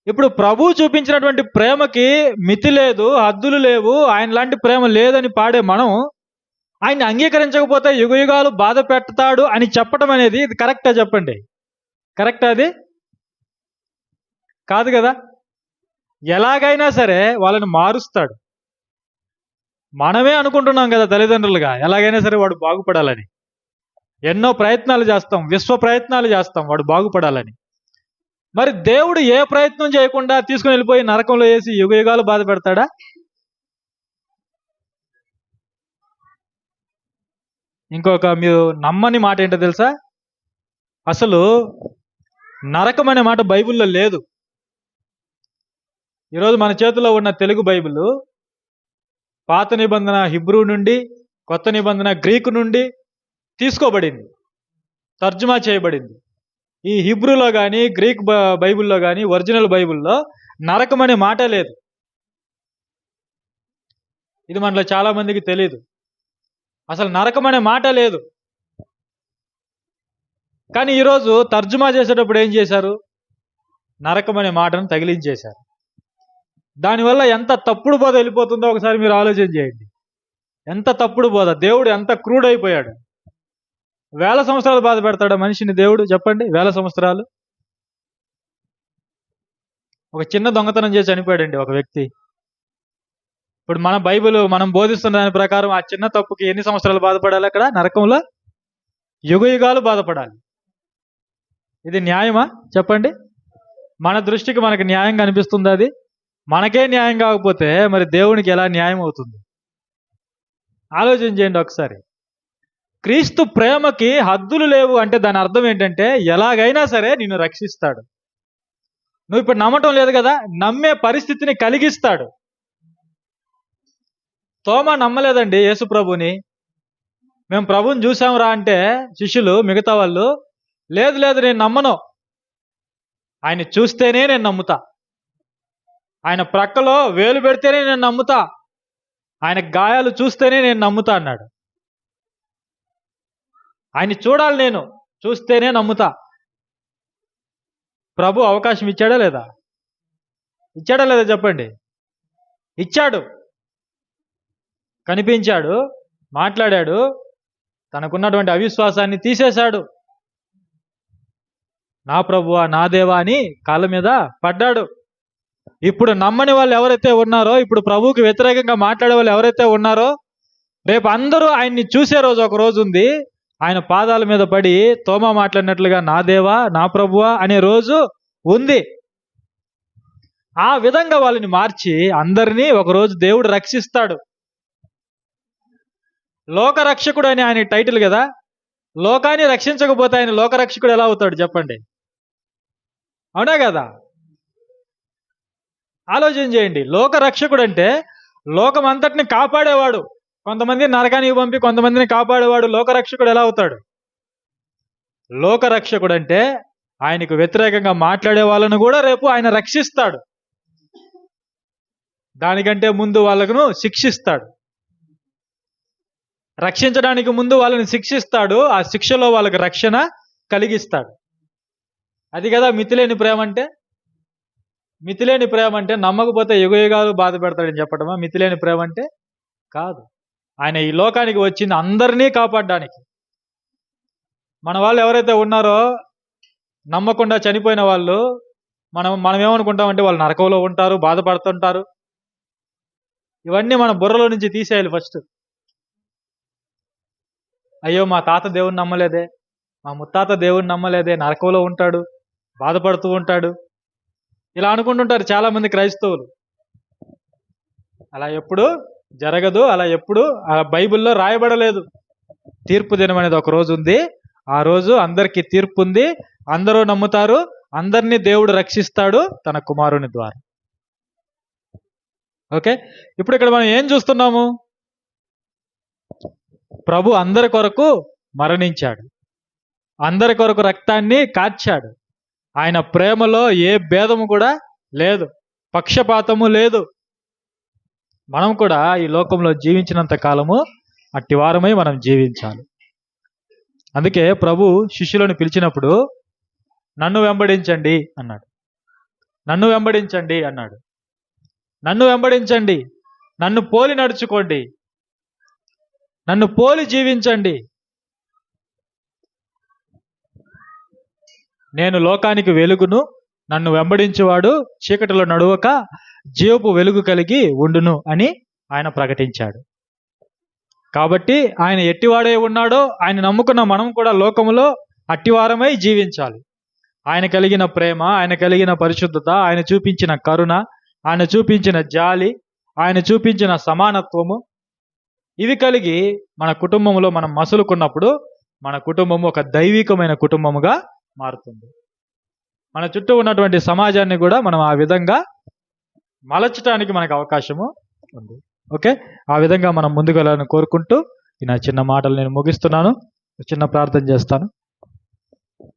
ఇప్పుడు ప్రభువు చూపించినటువంటి ప్రేమకి మితి లేదు, హద్దులు లేవు, ఆయన లాంటి ప్రేమ లేదని పాడే మనం ఆయన్ని అంగీకరించకపోతే యుగయుగాలు బాధ పెడతాడు అని చెప్పడం అనేది ఇది కరెక్టా? చెప్పండి. కరెక్టా? అది కాదు కదా. ఎలాగైనా సరే వాళ్ళని మారుస్తాడు. మనమే అనుకుంటున్నాం కదా తల్లిదండ్రులుగా, ఎలాగైనా సరే వాడు బాగుపడాలని. ఎన్నో ప్రయత్నాలు చేస్తాం, విశ్వ ప్రయత్నాలు చేస్తాం వాడు బాగుపడాలని. మరి దేవుడు ఏ ప్రయత్నం చేయకుండా తీసుకుని వెళ్ళిపోయి నరకంలో వేసి యుగయుగాలు బాధ పెడతాడా? ఇంకొక మీరు నమ్మని మాట ఏంటో తెలుసా? అసలు నరకం అనే మాట బైబిల్లో లేదు. ఈరోజు మన చేతిలో ఉన్న తెలుగు బైబిల్ పాత నిబంధన హిబ్రూ నుండి, కొత్త నిబంధన గ్రీకు నుండి తీసుకోబడింది, తర్జుమా చేయబడింది. ఈ హిబ్రూలో కానీ, గ్రీక్ బైబిల్లో కానీ, ఒరిజినల్ బైబిల్లో నరకం అనే మాట లేదు. ఇది మనలో చాలా మందికి తెలియదు. అసలు నరకం అనే మాట లేదు. కానీ ఈరోజు తర్జుమా చేసేటప్పుడు ఏం చేశారు? నరకం అనే మాటను తగిలించేశారు. దానివల్ల ఎంత తప్పుడు బోధ వెళ్ళిపోతుందో ఒకసారి మీరు ఆలోచన చేయండి. ఎంత తప్పుడు బోధ! దేవుడు ఎంత క్రూడ్ అయిపోయాడు. వేల సంవత్సరాలు బాధ పెడతాడా మనిషిని దేవుడు? చెప్పండి. వేల సంవత్సరాలు. ఒక చిన్న దొంగతనం చేసి చనిపోయాడండి ఒక వ్యక్తి. ఇప్పుడు మన బైబిల్ మనం బోధిస్తున్న దాని ప్రకారం ఆ చిన్న తప్పుకి ఎన్ని సంవత్సరాలు బాధపడాలి? అక్కడ నరకంలో యుగయుగాలు బాధపడాలి. ఇది న్యాయమా? చెప్పండి. మన దృష్టికి మనకి న్యాయంగా అనిపిస్తుంది. అది మనకే న్యాయం కాకపోతే మరి దేవునికి ఎలా న్యాయం అవుతుంది? ఆలోచన చేయండి ఒకసారి. క్రీస్తు ప్రేమకి హద్దులు లేవు అంటే దాని అర్థం ఏంటంటే ఎలాగైనా సరే నిన్ను రక్షిస్తాడు. నువ్వు ఇప్పుడు నమ్మటం లేదు కదా, నమ్మే పరిస్థితిని కలిగిస్తాడు. తోమా నమ్మలేదండి యేసు ప్రభుని. మేము ప్రభుని చూసాంరా అంటే శిష్యులు, మిగతా వాళ్ళు, లేదు లేదు నేను నమ్మను, ఆయన చూస్తేనే నేను నమ్ముతా, ఆయన ప్రక్కలో వేలు పెడితేనే నేను నమ్ముతా, ఆయన గాయాలు చూస్తేనే నేను నమ్ముతా అన్నాడు. ఆయన్ని చూడాలి, నేను చూస్తేనే నమ్ముతా. ప్రభు అవకాశం ఇచ్చాడా లేదా? ఇచ్చాడా లేదా? చెప్పండి. ఇచ్చాడు. కనిపించాడు, మాట్లాడాడు, తనకున్నటువంటి అవిశ్వాసాన్ని తీసేశాడు. నా ప్రభువా, నా దేవా అని కాళ్ళ మీద పడ్డాడు. ఇప్పుడు నమ్మని వాళ్ళు ఎవరైతే ఉన్నారో, ఇప్పుడు ప్రభువుకి వ్యతిరేకంగా మాట్లాడే వాళ్ళు ఎవరైతే ఉన్నారో, రేపు అందరూ ఆయన్ని చూసే రోజు ఒక రోజు ఉంది. ఆయన పాదాల మీద పడి తోమా మాట్లాడినట్లుగా నా దేవా, నా ప్రభువా అనే రోజు ఉంది. ఆ విధంగా వాళ్ళని మార్చి అందరినీ ఒకరోజు దేవుడు రక్షిస్తాడు. లోకరక్షకుడు అని ఆయన టైటిల్ కదా. లోకాన్ని రక్షించకపోతే ఆయన లోకరక్షకుడు ఎలా అవుతాడు? చెప్పండి. అవునా కదా? ఆలోచన చేయండి. లోకరక్షకుడు అంటే లోకం అంతటిని కాపాడేవాడు. కొంతమందిని నరకానికి పంపి కొంతమందిని కాపాడేవాడు లోకరక్షకుడు ఎలా అవుతాడు? లోకరక్షకుడు అంటే ఆయనకు వ్యతిరేకంగా మాట్లాడే వాళ్ళను కూడా రేపు ఆయన రక్షిస్తాడు. దానికంటే ముందు వాళ్ళను శిక్షిస్తాడు. రక్షించడానికి ముందు వాళ్ళని శిక్షిస్తాడు. ఆ శిక్షలో వాళ్ళకి రక్షణ కలిగిస్తాడు. అది కదా మితిలేని ప్రేమ అంటే. మితిలేని ప్రేమ అంటే నమ్మకపోతే యుగయుగాలు బాధ పెడతాడని చెప్పడమా మితిలేని ప్రేమ అంటే? కాదు. ఆయన ఈ లోకానికి వచ్చింది అందరినీ కాపాడడానికి. మన వాళ్ళు ఎవరైతే ఉన్నారో నమ్మకుండా చనిపోయిన వాళ్ళు, మనం ఏమనుకుంటామంటే వాళ్ళు నరకంలో ఉంటారు, బాధపడుతుంటారు. ఇవన్నీ మన బుర్రలో నుంచి తీసేయాలి ఫస్ట్. అయ్యో మా తాత దేవుణ్ణి నమ్మలేదే, మా ముత్తాత దేవుణ్ణి నమ్మలేదే, నరకంలో ఉంటాడు, బాధపడుతూ ఉంటాడు, ఇలా అనుకుంటుంటారు చాలా మంది క్రైస్తవులు. అలా ఎప్పుడు జరగదు. అలా ఎప్పుడు బైబిల్లో రాయబడలేదు. తీర్పు దినం అనేది ఒక రోజు ఉంది. ఆ రోజు అందరికీ తీర్పు ఉంది. అందరూ నమ్ముతారు. అందరినీ దేవుడు రక్షిస్తాడు తన కుమారుని ద్వారా. ఓకే, ఇప్పుడు ఇక్కడ మనం ఏం చూస్తున్నాము? ప్రభు అందరి కొరకు మరణించాడు, అందరి కొరకు రక్తాన్ని కార్చాడు. ఆయన ప్రేమలో ఏ భేదము కూడా లేదు, పక్షపాతము లేదు. మనం కూడా ఈ లోకంలో జీవించినంత కాలము అట్టి వారమై మనం జీవించాలి. అందుకే ప్రభు శిష్యులను పిలిచినప్పుడు నన్ను వెంబడించండి అన్నాడు. నన్ను వెంబడించండి అన్నాడు. నన్ను వెంబడించండి, నన్ను పోలి నడుచుకోండి, నన్ను పోలి జీవించండి. నేను లోకానికి వెలుగును, నన్ను వెంబడించువాడు చీకటిలో నడువక జీవపు వెలుగు కలిగి ఉండును అని ఆయన ప్రకటించాడు. కాబట్టి ఆయన ఎట్టివాడై ఉన్నాడో ఆయన నమ్ముకున్న మనం కూడా లోకములో అట్టివారమై జీవించాలి. ఆయన కలిగిన ప్రేమ, ఆయన కలిగిన పరిశుద్ధత, ఆయన చూపించిన కరుణ, ఆయన చూపించిన జాలి, ఆయన చూపించిన సమానత్వము, ఇవి కలిగి మన కుటుంబంలో మనం మసులుకున్నప్పుడు మన కుటుంబము ఒక దైవికమైన కుటుంబముగా మారుతుంది. మన చుట్టూ ఉన్నటువంటి సమాజాన్ని కూడా మనం ఆ విధంగా మలచడానికి మనకు అవకాశము ఉంది. ఓకే, ఆ విధంగా మనం ముందుకు వెళ్ళాలని కోరుకుంటూ ఈ నా చిన్న మాటలు నేను ముగిస్తున్నాను. చిన్న ప్రార్థన చేస్తాను.